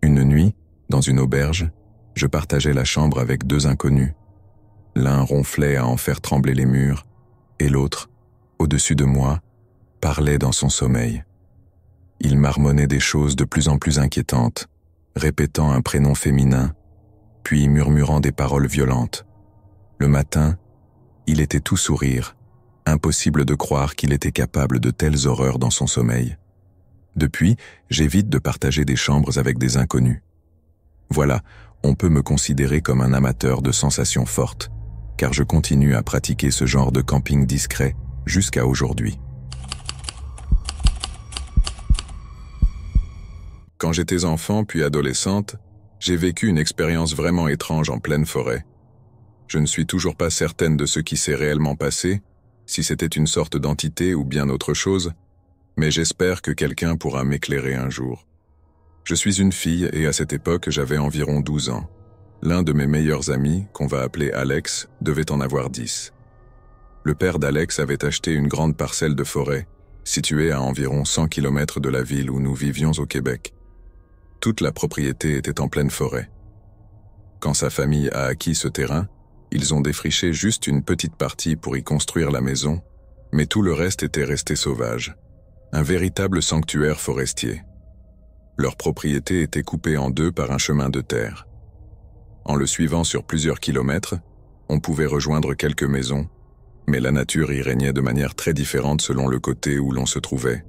Une nuit, dans une auberge, je partageais la chambre avec 2 inconnus. L'un ronflait à en faire trembler les murs, et l'autre, au-dessus de moi, parlait dans son sommeil. Il marmonnait des choses de plus en plus inquiétantes, répétant un prénom féminin, puis murmurant des paroles violentes. Le matin, il était tout sourire, impossible de croire qu'il était capable de telles horreurs dans son sommeil. Depuis, j'évite de partager des chambres avec des inconnus. Voilà, on peut me considérer comme un amateur de sensations fortes, car je continue à pratiquer ce genre de camping discret jusqu'à aujourd'hui. Quand j'étais enfant puis adolescente, j'ai vécu une expérience vraiment étrange en pleine forêt. Je ne suis toujours pas certaine de ce qui s'est réellement passé, si c'était une sorte d'entité ou bien autre chose, mais j'espère que quelqu'un pourra m'éclairer un jour. Je suis une fille et à cette époque j'avais environ 12 ans. L'un de mes meilleurs amis, qu'on va appeler Alex, devait en avoir 10. Le père d'Alex avait acheté une grande parcelle de forêt, située à environ 100 km de la ville où nous vivions au Québec. Toute la propriété était en pleine forêt. Quand sa famille a acquis ce terrain, ils ont défriché juste une petite partie pour y construire la maison, mais tout le reste était resté sauvage. Un véritable sanctuaire forestier. Leur propriété était coupée en deux par un chemin de terre. En le suivant sur plusieurs kilomètres, on pouvait rejoindre quelques maisons, mais la nature y régnait de manière très différente selon le côté où l'on se trouvait.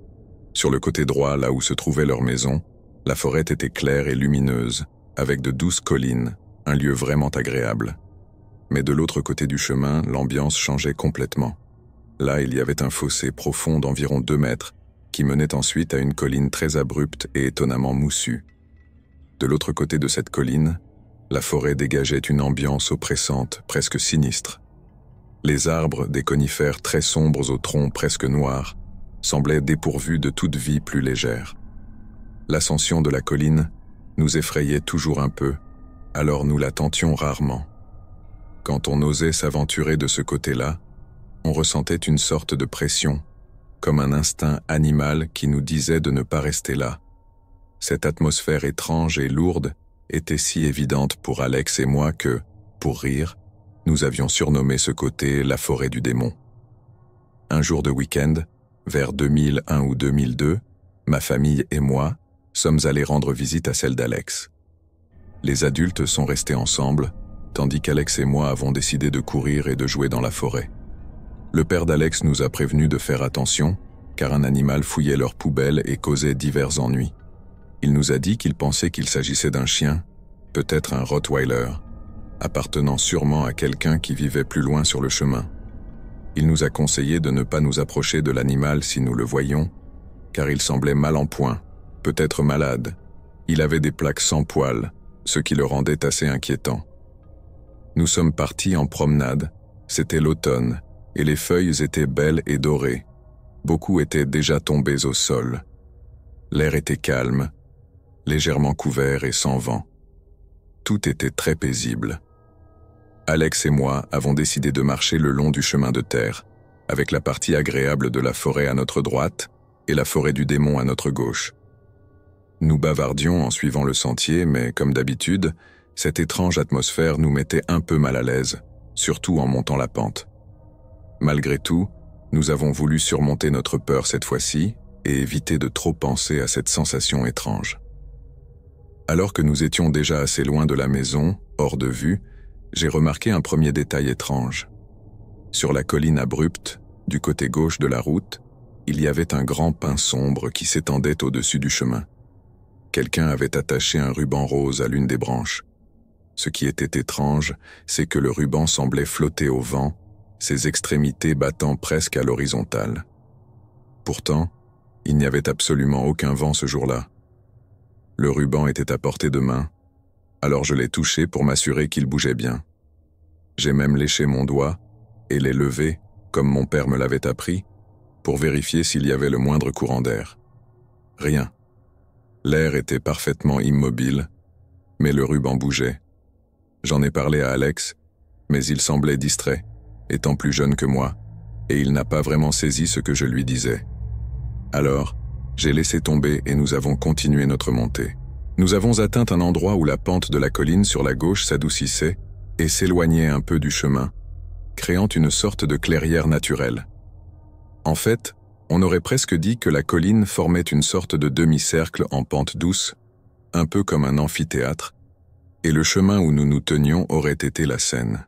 Sur le côté droit, là où se trouvait leur maison, la forêt était claire et lumineuse, avec de douces collines, un lieu vraiment agréable. Mais de l'autre côté du chemin, l'ambiance changeait complètement. Là, il y avait un fossé profond d'environ 2 mètres, qui menait ensuite à une colline très abrupte et étonnamment moussue. De l'autre côté de cette colline, la forêt dégageait une ambiance oppressante, presque sinistre. Les arbres, des conifères très sombres aux troncs presque noirs, semblaient dépourvus de toute vie plus légère. L'ascension de la colline nous effrayait toujours un peu, alors nous la tentions rarement. Quand on osait s'aventurer de ce côté-là, on ressentait une sorte de pression, comme un instinct animal qui nous disait de ne pas rester là. Cette atmosphère étrange et lourde était si évidente pour Alex et moi que, pour rire, nous avions surnommé ce côté la forêt du démon. Un jour de week-end, vers 2001 ou 2002, ma famille et moi sommes allés rendre visite à celle d'Alex. Les adultes sont restés ensemble, tandis qu'Alex et moi avons décidé de courir et de jouer dans la forêt. Le père d'Alex nous a prévenus de faire attention, car un animal fouillait leurs poubelles et causait divers ennuis. Il nous a dit qu'il pensait qu'il s'agissait d'un chien, peut-être un Rottweiler, appartenant sûrement à quelqu'un qui vivait plus loin sur le chemin. Il nous a conseillé de ne pas nous approcher de l'animal si nous le voyions, car il semblait mal en point, peut-être malade. Il avait des plaques sans poils, ce qui le rendait assez inquiétant. Nous sommes partis en promenade, c'était l'automne, et les feuilles étaient belles et dorées. Beaucoup étaient déjà tombés au sol. L'air était calme, légèrement couvert et sans vent. Tout était très paisible. Alex et moi avons décidé de marcher le long du chemin de terre, avec la partie agréable de la forêt à notre droite et la forêt du démon à notre gauche. Nous bavardions en suivant le sentier, mais comme d'habitude, cette étrange atmosphère nous mettait un peu mal à l'aise, surtout en montant la pente. Malgré tout, nous avons voulu surmonter notre peur cette fois-ci et éviter de trop penser à cette sensation étrange. Alors que nous étions déjà assez loin de la maison, hors de vue, j'ai remarqué un premier détail étrange. Sur la colline abrupte, du côté gauche de la route, il y avait un grand pin sombre qui s'étendait au-dessus du chemin. Quelqu'un avait attaché un ruban rose à l'une des branches. Ce qui était étrange, c'est que le ruban semblait flotter au vent, ses extrémités battant presque à l'horizontale. Pourtant, il n'y avait absolument aucun vent ce jour-là. Le ruban était à portée de main, alors je l'ai touché pour m'assurer qu'il bougeait bien. J'ai même léché mon doigt et l'ai levé, comme mon père me l'avait appris, pour vérifier s'il y avait le moindre courant d'air. Rien. L'air était parfaitement immobile, mais le ruban bougeait. J'en ai parlé à Alex, mais il semblait distrait, étant plus jeune que moi, et il n'a pas vraiment saisi ce que je lui disais. Alors, j'ai laissé tomber et nous avons continué notre montée. Nous avons atteint un endroit où la pente de la colline sur la gauche s'adoucissait et s'éloignait un peu du chemin, créant une sorte de clairière naturelle. En fait, on aurait presque dit que la colline formait une sorte de demi-cercle en pente douce, un peu comme un amphithéâtre, et le chemin où nous nous tenions aurait été la Seine.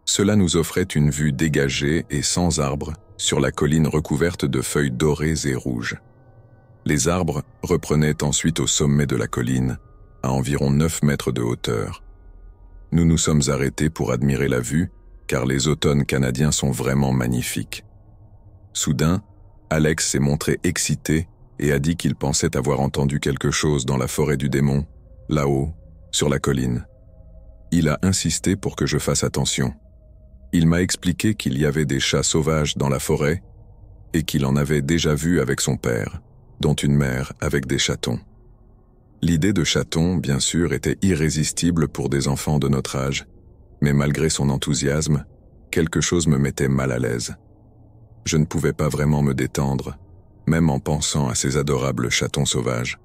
Cela nous offrait une vue dégagée et sans arbres sur la colline recouverte de feuilles dorées et rouges. Les arbres reprenaient ensuite au sommet de la colline, à environ 9 mètres de hauteur. Nous nous sommes arrêtés pour admirer la vue, car les automnes canadiens sont vraiment magnifiques. Soudain, Alex s'est montré excité et a dit qu'il pensait avoir entendu quelque chose dans la forêt du démon, là-haut, sur la colline. Il a insisté pour que je fasse attention. Il m'a expliqué qu'il y avait des chats sauvages dans la forêt et qu'il en avait déjà vu avec son père, dont une mère avec des chatons. L'idée de chatons, bien sûr, était irrésistible pour des enfants de notre âge, mais malgré son enthousiasme, quelque chose me mettait mal à l'aise. Je ne pouvais pas vraiment me détendre, même en pensant à ces adorables chatons sauvages.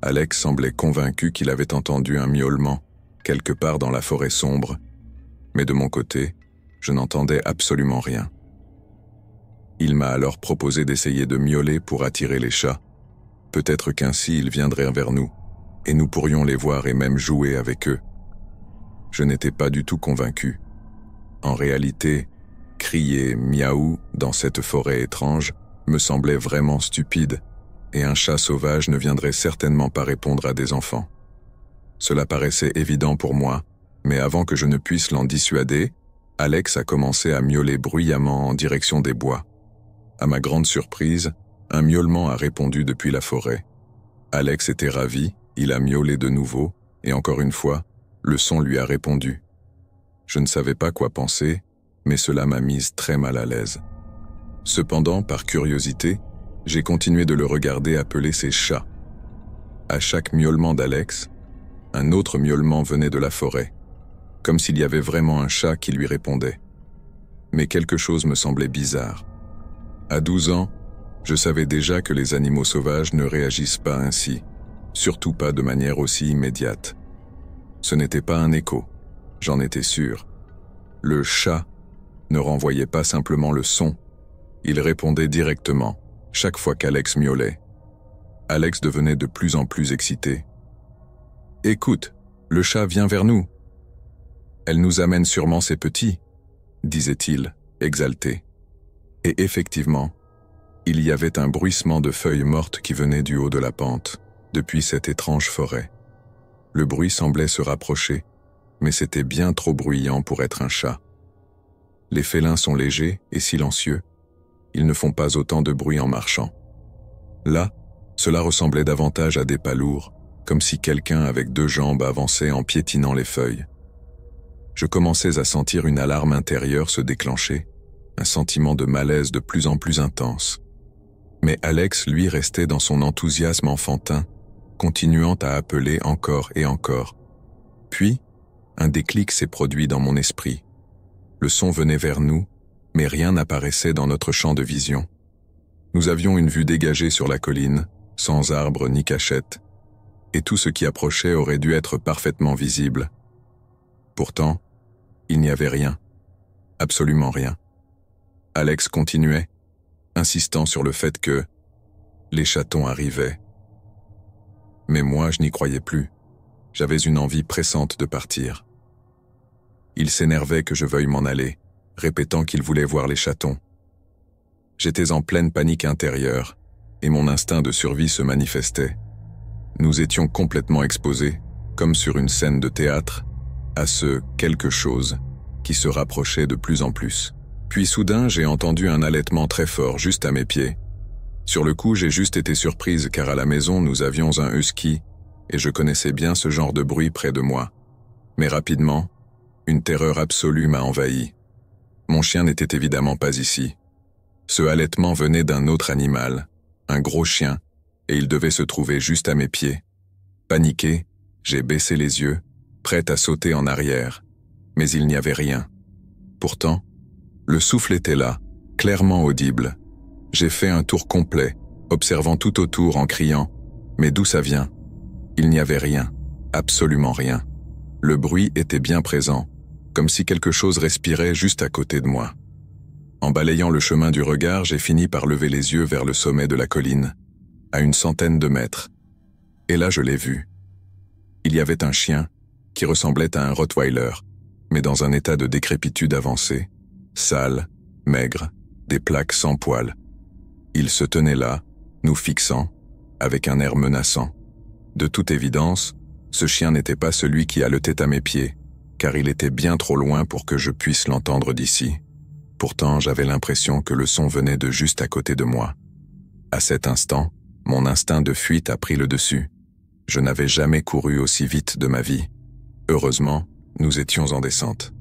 Alex semblait convaincu qu'il avait entendu un miaulement, quelque part dans la forêt sombre, mais de mon côté, je n'entendais absolument rien. Il m'a alors proposé d'essayer de miauler pour attirer les chats, Peut-être qu'ainsi ils viendraient vers nous, et nous pourrions les voir et même jouer avec eux. Je n'étais pas du tout convaincu. En réalité, crier « miaou » dans cette forêt étrange me semblait vraiment stupide, et un chat sauvage ne viendrait certainement pas répondre à des enfants. Cela paraissait évident pour moi, mais avant que je ne puisse l'en dissuader, Alex a commencé à miauler bruyamment en direction des bois. À ma grande surprise, un miaulement a répondu depuis la forêt. Alex était ravi, il a miaulé de nouveau, et encore une fois, le son lui a répondu. Je ne savais pas quoi penser, mais cela m'a mise très mal à l'aise. Cependant, par curiosité, j'ai continué de le regarder appeler ses chats. À chaque miaulement d'Alex, un autre miaulement venait de la forêt, comme s'il y avait vraiment un chat qui lui répondait. Mais quelque chose me semblait bizarre. À 12 ans, je savais déjà que les animaux sauvages ne réagissent pas ainsi, surtout pas de manière aussi immédiate. Ce n'était pas un écho, j'en étais sûr. Le chat ne renvoyait pas simplement le son, il répondait directement, chaque fois qu'Alex miaulait. Alex devenait de plus en plus excité. « Écoute, le chat vient vers nous. Elle nous amène sûrement ses petits, » disait-il, exalté. Et effectivement, il y avait un bruissement de feuilles mortes qui venait du haut de la pente, depuis cette étrange forêt. Le bruit semblait se rapprocher, mais c'était bien trop bruyant pour être un chat. Les félins sont légers et silencieux. Ils ne font pas autant de bruit en marchant. Là, cela ressemblait davantage à des pas lourds, comme si quelqu'un avec 2 jambes avançait en piétinant les feuilles. Je commençais à sentir une alarme intérieure se déclencher, un sentiment de malaise de plus en plus intense. Mais Alex, lui, restait dans son enthousiasme enfantin, continuant à appeler encore et encore. Puis, un déclic s'est produit dans mon esprit. Le son venait vers nous, mais rien n'apparaissait dans notre champ de vision. Nous avions une vue dégagée sur la colline, sans arbres ni cachette, et tout ce qui approchait aurait dû être parfaitement visible. Pourtant, il n'y avait rien, absolument rien. Alex continuait, insistant sur le fait que les chatons arrivaient. Mais moi, je n'y croyais plus. J'avais une envie pressante de partir. Il s'énervait que je veuille m'en aller, répétant qu'il voulait voir les chatons. J'étais en pleine panique intérieure, et mon instinct de survie se manifestait. Nous étions complètement exposés, comme sur une scène de théâtre, à ce quelque chose qui se rapprochait de plus en plus. Puis soudain, j'ai entendu un halètement très fort juste à mes pieds. Sur le coup, j'ai juste été surprise car à la maison, nous avions un husky et je connaissais bien ce genre de bruit près de moi. Mais rapidement, une terreur absolue m'a envahi. Mon chien n'était évidemment pas ici. Ce halètement venait d'un autre animal, un gros chien, et il devait se trouver juste à mes pieds. Paniqué, j'ai baissé les yeux, prête à sauter en arrière, mais il n'y avait rien. Pourtant, le souffle était là, clairement audible. J'ai fait un tour complet, observant tout autour en criant « Mais d'où ça vient ?» Il n'y avait rien, absolument rien. Le bruit était bien présent, comme si quelque chose respirait juste à côté de moi. En balayant le chemin du regard, j'ai fini par lever les yeux vers le sommet de la colline, à une centaine de mètres. Et là, je l'ai vu. Il y avait un chien qui ressemblait à un Rottweiler, mais dans un état de décrépitude avancée, sale, maigre, des plaques sans poils. Il se tenait là, nous fixant, avec un air menaçant. De toute évidence, ce chien n'était pas celui qui haletait à mes pieds, car il était bien trop loin pour que je puisse l'entendre d'ici. Pourtant, j'avais l'impression que le son venait de juste à côté de moi. À cet instant, mon instinct de fuite a pris le dessus. Je n'avais jamais couru aussi vite de ma vie. Heureusement, nous étions en descente.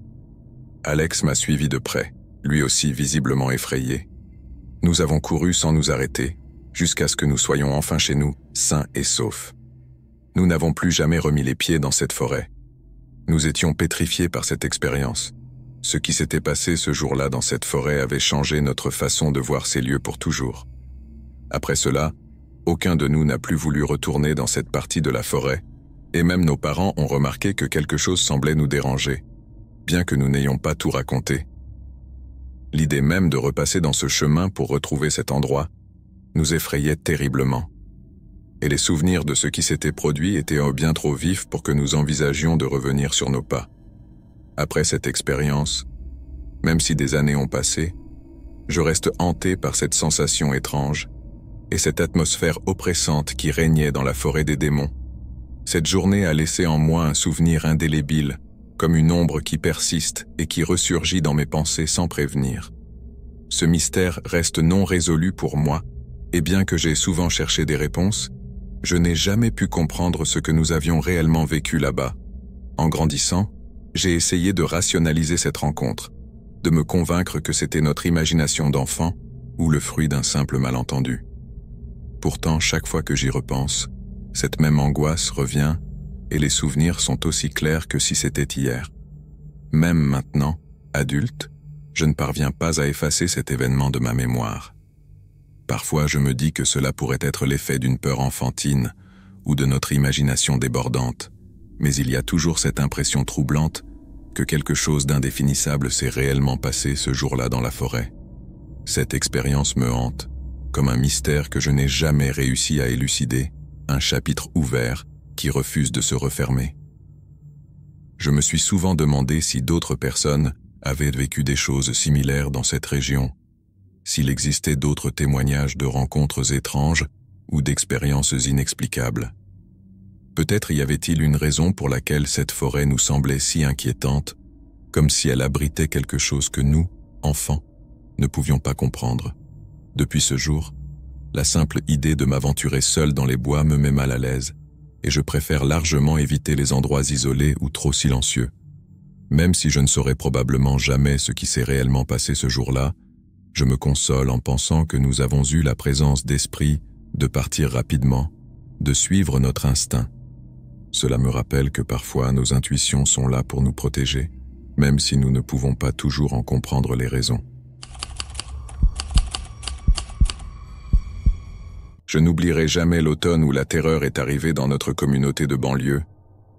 Alex m'a suivi de près, lui aussi visiblement effrayé. Nous avons couru sans nous arrêter, jusqu'à ce que nous soyons enfin chez nous, sains et saufs. Nous n'avons plus jamais remis les pieds dans cette forêt. Nous étions pétrifiés par cette expérience. Ce qui s'était passé ce jour-là dans cette forêt avait changé notre façon de voir ces lieux pour toujours. Après cela, aucun de nous n'a plus voulu retourner dans cette partie de la forêt, et même nos parents ont remarqué que quelque chose semblait nous déranger, bien que nous n'ayons pas tout raconté. L'idée même de repasser dans ce chemin pour retrouver cet endroit nous effrayait terriblement. et les souvenirs de ce qui s'était produit étaient bien trop vifs pour que nous envisagions de revenir sur nos pas. Après cette expérience, même si des années ont passé, je reste hanté par cette sensation étrange et cette atmosphère oppressante qui régnait dans la forêt des démons. Cette journée a laissé en moi un souvenir indélébile, comme une ombre qui persiste et qui ressurgit dans mes pensées sans prévenir. Ce mystère reste non résolu pour moi, et bien que j'ai souvent cherché des réponses, je n'ai jamais pu comprendre ce que nous avions réellement vécu là-bas. En grandissant, j'ai essayé de rationaliser cette rencontre, de me convaincre que c'était notre imagination d'enfant ou le fruit d'un simple malentendu. Pourtant, chaque fois que j'y repense, cette même angoisse revient et les souvenirs sont aussi clairs que si c'était hier. Même maintenant, adulte, je ne parviens pas à effacer cet événement de ma mémoire. Parfois, je me dis que cela pourrait être l'effet d'une peur enfantine ou de notre imagination débordante, mais il y a toujours cette impression troublante que quelque chose d'indéfinissable s'est réellement passé ce jour-là dans la forêt. Cette expérience me hante, comme un mystère que je n'ai jamais réussi à élucider, un chapitre ouvert qui refuse de se refermer. Je me suis souvent demandé si d'autres personnes avaient vécu des choses similaires dans cette région, s'il existait d'autres témoignages de rencontres étranges ou d'expériences inexplicables. Peut-être y avait-il une raison pour laquelle cette forêt nous semblait si inquiétante, comme si elle abritait quelque chose que nous, enfants, ne pouvions pas comprendre. Depuis ce jour, la simple idée de m'aventurer seul dans les bois me met mal à l'aise, et je préfère largement éviter les endroits isolés ou trop silencieux. Même si je ne saurai probablement jamais ce qui s'est réellement passé ce jour-là, je me console en pensant que nous avons eu la présence d'esprit de partir rapidement, de suivre notre instinct. Cela me rappelle que parfois nos intuitions sont là pour nous protéger, même si nous ne pouvons pas toujours en comprendre les raisons. Je n'oublierai jamais l'automne où la terreur est arrivée dans notre communauté de banlieue.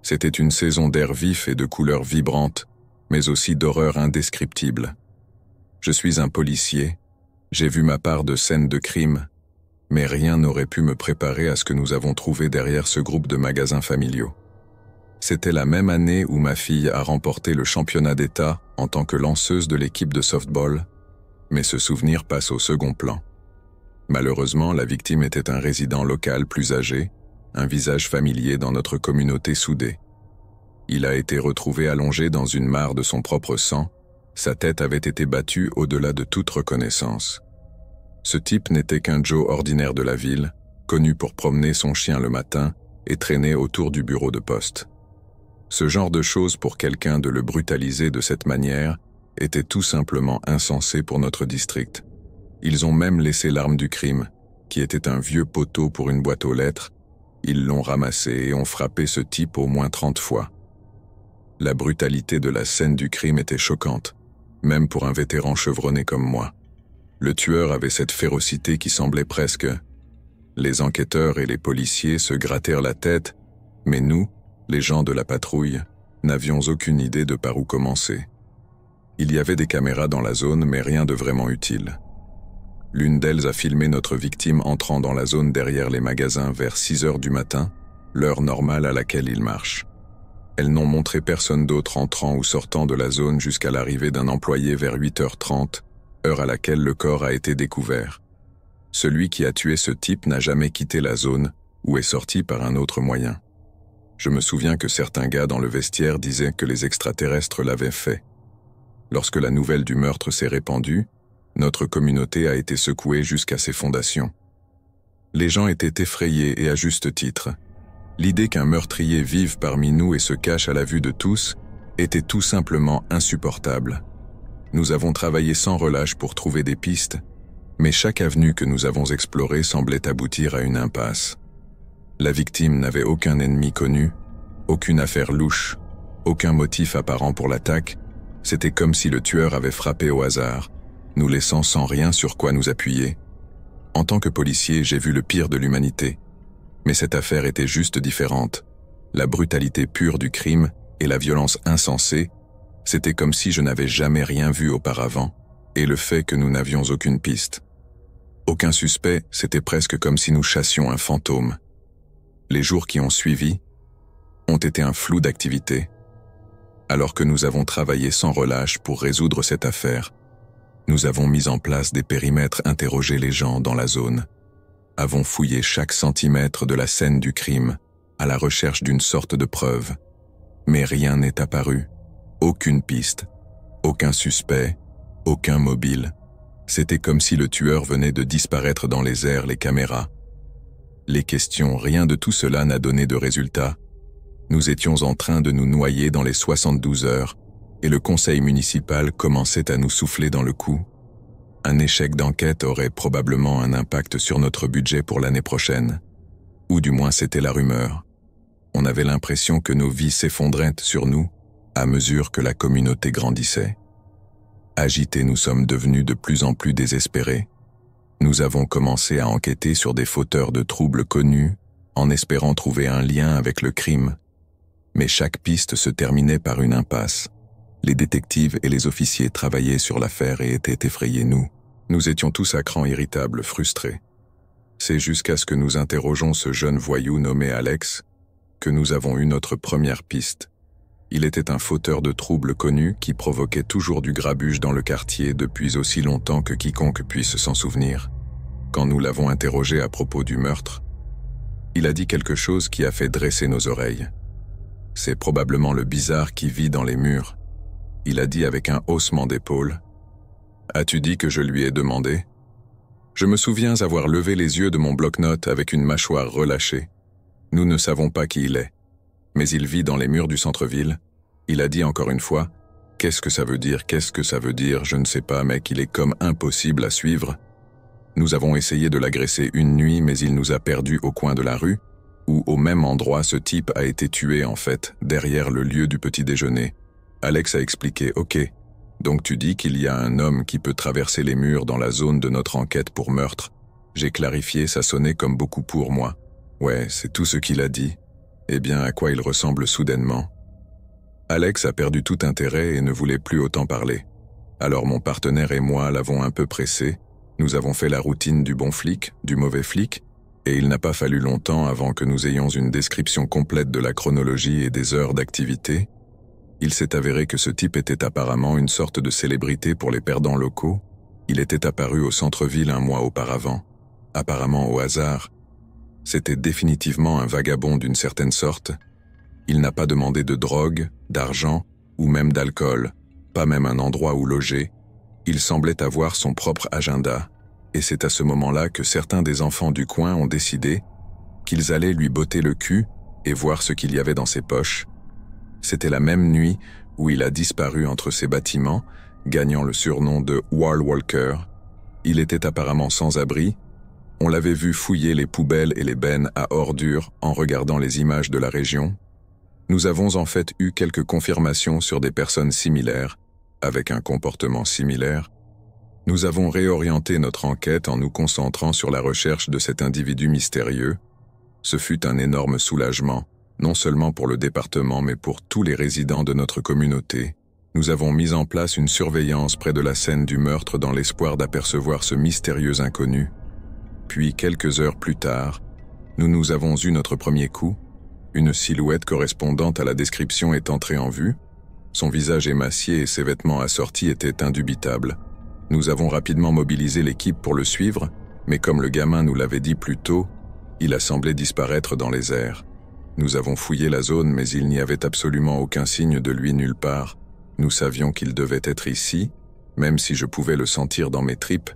C'était une saison d'air vif et de couleurs vibrantes, mais aussi d'horreurs indescriptibles. Je suis un policier, j'ai vu ma part de scènes de crime, mais rien n'aurait pu me préparer à ce que nous avons trouvé derrière ce groupe de magasins familiaux. C'était la même année où ma fille a remporté le championnat d'État en tant que lanceuse de l'équipe de softball, mais ce souvenir passe au second plan. Malheureusement, la victime était un résident local plus âgé, un visage familier dans notre communauté soudée. Il a été retrouvé allongé dans une mare de son propre sang, sa tête avait été battue au-delà de toute reconnaissance. Ce type n'était qu'un Joe ordinaire de la ville, connu pour promener son chien le matin et traîner autour du bureau de poste. Ce genre de choses pour quelqu'un de le brutaliser de cette manière était tout simplement insensé pour notre district. Ils ont même laissé l'arme du crime, qui était un vieux poteau pour une boîte aux lettres. Ils l'ont ramassé et ont frappé ce type au moins 30 fois. La brutalité de la scène du crime était choquante, même pour un vétéran chevronné comme moi. Le tueur avait cette férocité qui semblait presque... Les enquêteurs et les policiers se grattèrent la tête, mais nous, les gens de la patrouille, n'avions aucune idée de par où commencer. Il y avait des caméras dans la zone, mais rien de vraiment utile. L'une d'elles a filmé notre victime entrant dans la zone derrière les magasins vers 6 heures du matin, l'heure normale à laquelle il marche. Elles n'ont montré personne d'autre entrant ou sortant de la zone jusqu'à l'arrivée d'un employé vers 8h30, heure à laquelle le corps a été découvert. Celui qui a tué ce type n'a jamais quitté la zone ou est sorti par un autre moyen. Je me souviens que certains gars dans le vestiaire disaient que les extraterrestres l'avaient fait. Lorsque la nouvelle du meurtre s'est répandue, notre communauté a été secouée jusqu'à ses fondations. Les gens étaient effrayés et à juste titre. L'idée qu'un meurtrier vive parmi nous et se cache à la vue de tous était tout simplement insupportable. Nous avons travaillé sans relâche pour trouver des pistes, mais chaque avenue que nous avons explorée semblait aboutir à une impasse. La victime n'avait aucun ennemi connu, aucune affaire louche, aucun motif apparent pour l'attaque. C'était comme si le tueur avait frappé au hasard, nous laissant sans rien sur quoi nous appuyer. En tant que policier, j'ai vu le pire de l'humanité. Mais cette affaire était juste différente. La brutalité pure du crime et la violence insensée, c'était comme si je n'avais jamais rien vu auparavant, et le fait que nous n'avions aucune piste. Aucun suspect, c'était presque comme si nous chassions un fantôme. Les jours qui ont suivi ont été un flou d'activités, alors que nous avons travaillé sans relâche pour résoudre cette affaire. Nous avons mis en place des périmètres, interrogé les gens dans la zone, avons fouillé chaque centimètre de la scène du crime à la recherche d'une sorte de preuve. Mais rien n'est apparu, aucune piste, aucun suspect, aucun mobile. C'était comme si le tueur venait de disparaître dans les airs, les caméras. Les questions, rien de tout cela n'a donné de résultat. Nous étions en train de nous noyer dans les 72 heures et le conseil municipal commençait à nous souffler dans le cou. Un échec d'enquête aurait probablement un impact sur notre budget pour l'année prochaine. Ou du moins c'était la rumeur. On avait l'impression que nos vies s'effondraient sur nous à mesure que la communauté grandissait. Agités, nous sommes devenus de plus en plus désespérés. Nous avons commencé à enquêter sur des fauteurs de troubles connus, en espérant trouver un lien avec le crime. Mais chaque piste se terminait par une impasse. Les détectives et les officiers travaillaient sur l'affaire et étaient effrayés, Nous étions tous à cran, irritables, frustrés. C'est jusqu'à ce que nous interrogeons ce jeune voyou nommé Alex que nous avons eu notre première piste. Il était un fauteur de troubles connu qui provoquait toujours du grabuge dans le quartier depuis aussi longtemps que quiconque puisse s'en souvenir. Quand nous l'avons interrogé à propos du meurtre, il a dit quelque chose qui a fait dresser nos oreilles. C'est probablement le bizarre qui vit dans les murs. Il a dit avec un haussement d'épaule. « As-tu dit que je lui ai demandé ?» Je me souviens avoir levé les yeux de mon bloc-notes avec une mâchoire relâchée. Nous ne savons pas qui il est, mais il vit dans les murs du centre-ville. Il a dit encore une fois, « Qu'est-ce que ça veut dire? Qu'est-ce que ça veut dire? Je ne sais pas, mec, il est comme impossible à suivre. » Nous avons essayé de l'agresser une nuit, mais il nous a perdus au coin de la rue, où au même endroit ce type a été tué en fait, derrière le lieu du petit déjeuner. Alex a expliqué, « Ok, donc tu dis qu'il y a un homme qui peut traverser les murs dans la zone de notre enquête pour meurtre. » J'ai clarifié, ça sonnait comme beaucoup pour moi. Ouais, c'est tout ce qu'il a dit. Eh bien, à quoi il ressemble soudainement? Alex a perdu tout intérêt et ne voulait plus autant parler. Alors mon partenaire et moi l'avons un peu pressé. Nous avons fait la routine du bon flic, du mauvais flic, et il n'a pas fallu longtemps avant que nous ayons une description complète de la chronologie et des heures d'activité. Il s'est avéré que ce type était apparemment une sorte de célébrité pour les perdants locaux. Il était apparu au centre-ville un mois auparavant. Apparemment au hasard. C'était définitivement un vagabond d'une certaine sorte. Il n'a pas demandé de drogue, d'argent ou même d'alcool, pas même un endroit où loger. Il semblait avoir son propre agenda, et c'est à ce moment-là que certains des enfants du coin ont décidé qu'ils allaient lui botter le cul et voir ce qu'il y avait dans ses poches. C'était la même nuit où il a disparu entre ces bâtiments, gagnant le surnom de Wall Walker. Il était apparemment sans abri. On l'avait vu fouiller les poubelles et les bennes à ordures en regardant les images de la région. Nous avons en fait eu quelques confirmations sur des personnes similaires, avec un comportement similaire. Nous avons réorienté notre enquête en nous concentrant sur la recherche de cet individu mystérieux. Ce fut un énorme soulagement, non seulement pour le département mais pour tous les résidents de notre communauté. Nous avons mis en place une surveillance près de la scène du meurtre dans l'espoir d'apercevoir ce mystérieux inconnu. Puis, quelques heures plus tard, nous avons eu notre premier coup. Une silhouette correspondante à la description est entrée en vue. Son visage émacié et ses vêtements assortis étaient indubitables. Nous avons rapidement mobilisé l'équipe pour le suivre, mais comme le gamin nous l'avait dit plus tôt, il a semblé disparaître dans les airs. Nous avons fouillé la zone, mais il n'y avait absolument aucun signe de lui nulle part. Nous savions qu'il devait être ici, même si je pouvais le sentir dans mes tripes,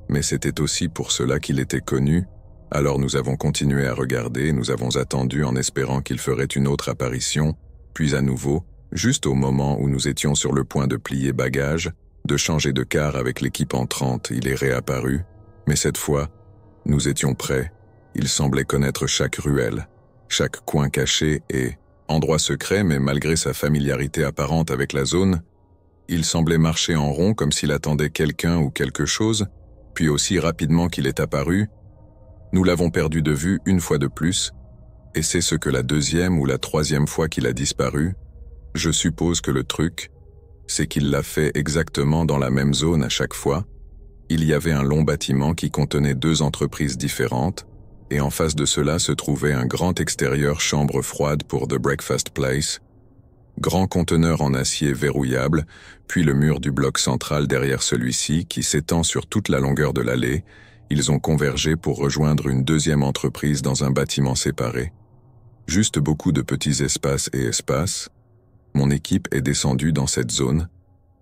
mais c'était aussi pour cela qu'il était connu. Alors nous avons continué à regarder, nous avons attendu en espérant qu'il ferait une autre apparition, puis à nouveau, juste au moment où nous étions sur le point de plier bagages, de changer de car avec l'équipe entrante, il est réapparu, mais cette fois, nous étions prêts. Il semblait connaître chaque ruelle, chaque coin caché et endroit secret, mais malgré sa familiarité apparente avec la zone, il semblait marcher en rond comme s'il attendait quelqu'un ou quelque chose, puis aussi rapidement qu'il est apparu, nous l'avons perdu de vue une fois de plus, et c'est ce que la deuxième ou la troisième fois qu'il a disparu, je suppose que le truc, c'est qu'il l'a fait exactement dans la même zone à chaque fois. Il y avait un long bâtiment qui contenait deux entreprises différentes, et en face de cela se trouvait un grand extérieur chambre froide pour The Breakfast Place, grand conteneur en acier verrouillable, puis le mur du bloc central derrière celui-ci qui s'étend sur toute la longueur de l'allée. Ils ont convergé pour rejoindre une deuxième entreprise dans un bâtiment séparé. Juste beaucoup de petits espaces et espaces. Mon équipe est descendue dans cette zone,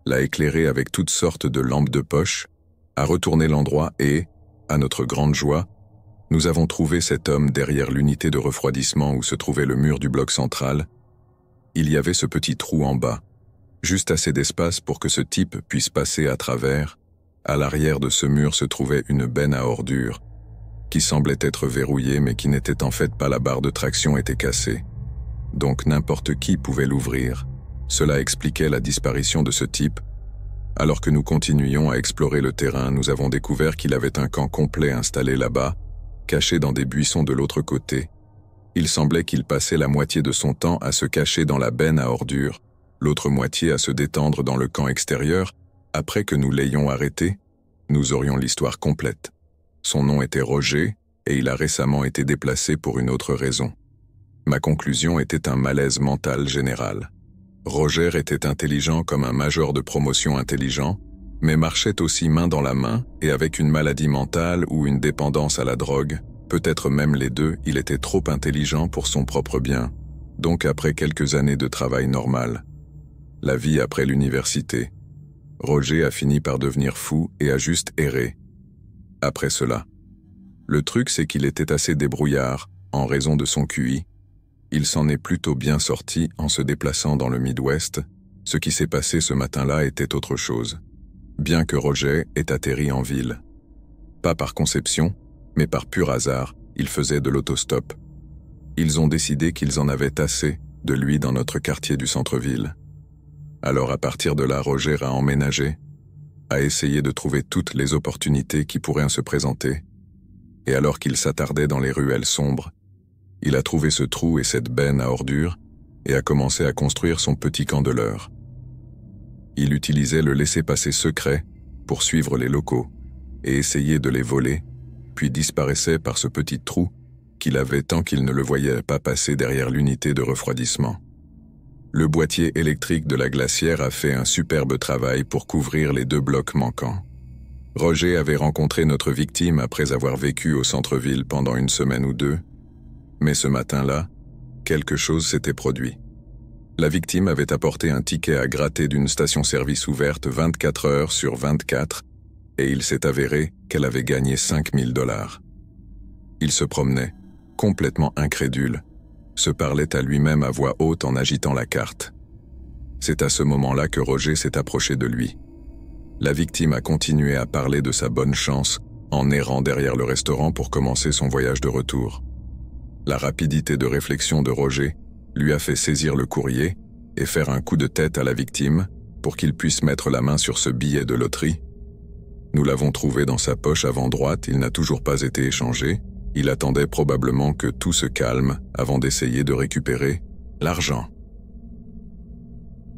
l'a éclairée avec toutes sortes de lampes de poche, a retourné l'endroit et, à notre grande joie, nous avons trouvé cet homme derrière l'unité de refroidissement où se trouvait le mur du bloc central. Il y avait ce petit trou en bas, juste assez d'espace pour que ce type puisse passer à travers. À l'arrière de ce mur se trouvait une benne à ordures, qui semblait être verrouillée mais qui n'était en fait pas, la barre de traction était cassée. Donc n'importe qui pouvait l'ouvrir. Cela expliquait la disparition de ce type. Alors que nous continuions à explorer le terrain, nous avons découvert qu'il avait un camp complet installé là-bas, caché dans des buissons de l'autre côté. Il semblait qu'il passait la moitié de son temps à se cacher dans la benne à ordures, l'autre moitié à se détendre dans le camp extérieur. Après que nous l'ayons arrêté, nous aurions l'histoire complète. Son nom était Roger, et il a récemment été déplacé pour une autre raison. Ma conclusion était un malaise mental général. Roger était intelligent comme un major de promotion intelligent, mais marchait aussi main dans la main et avec une maladie mentale ou une dépendance à la drogue, peut-être même les deux. Il était trop intelligent pour son propre bien. Donc après quelques années de travail normal, la vie après l'université, Roger a fini par devenir fou et a juste erré. Après cela. Le truc, c'est qu'il était assez débrouillard, en raison de son QI. Il s'en est plutôt bien sorti en se déplaçant dans le Midwest. Ce qui s'est passé ce matin-là était autre chose. Bien que Roger ait atterri en ville. Pas par conception, mais par pur hasard, il faisait de l'autostop. Ils ont décidé qu'ils en avaient assez de lui dans notre quartier du centre-ville. Alors à partir de là, Roger a emménagé, a essayé de trouver toutes les opportunités qui pourraient se présenter, et alors qu'il s'attardait dans les ruelles sombres, il a trouvé ce trou et cette benne à ordures et a commencé à construire son petit camp de leurre. Il utilisait le laissez-passer secret pour suivre les locaux et essayer de les voler, puis disparaissait par ce petit trou qu'il avait tant qu'il ne le voyait pas passer derrière l'unité de refroidissement. Le boîtier électrique de la glacière a fait un superbe travail pour couvrir les 2 blocs manquants. Roger avait rencontré notre victime après avoir vécu au centre-ville pendant une semaine ou 2, mais ce matin-là, quelque chose s'était produit. La victime avait apporté un ticket à gratter d'une station-service ouverte 24 heures sur 24, et il s'est avéré qu'elle avait gagné 5 000 $. Il se promenait, complètement incrédule, se parlait à lui-même à voix haute en agitant la carte. C'est à ce moment-là que Roger s'est approché de lui. La victime a continué à parler de sa bonne chance en errant derrière le restaurant pour commencer son voyage de retour. La rapidité de réflexion de Roger lui a fait saisir le courrier et faire un coup de tête à la victime pour qu'il puisse mettre la main sur ce billet de loterie. Nous l'avons trouvé dans sa poche avant droite, il n'a toujours pas été échangé. Il attendait probablement que tout se calme avant d'essayer de récupérer l'argent.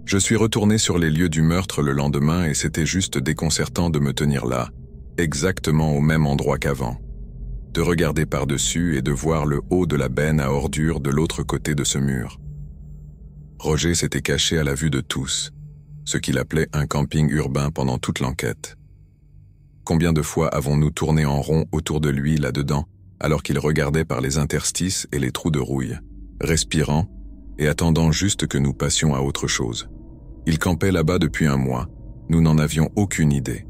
Je suis retourné sur les lieux du meurtre le lendemain et c'était juste déconcertant de me tenir là, exactement au même endroit qu'avant. De regarder par-dessus et de voir le haut de la benne à ordures de l'autre côté de ce mur. Roger s'était caché à la vue de tous, ce qu'il appelait un camping urbain pendant toute l'enquête. Combien de fois avons-nous tourné en rond autour de lui là-dedans, alors qu'il regardait par les interstices et les trous de rouille, respirant et attendant juste que nous passions à autre chose. Il campait là-bas depuis 1 mois, nous n'en avions aucune idée.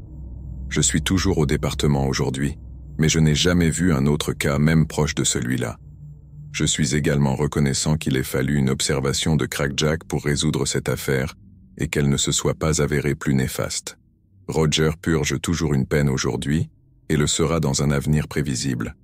Je suis toujours au département aujourd'hui, mais je n'ai jamais vu un autre cas même proche de celui-là. Je suis également reconnaissant qu'il ait fallu une observation de Crackjack pour résoudre cette affaire et qu'elle ne se soit pas avérée plus néfaste. Roger purge toujours une peine aujourd'hui et le sera dans un avenir prévisible.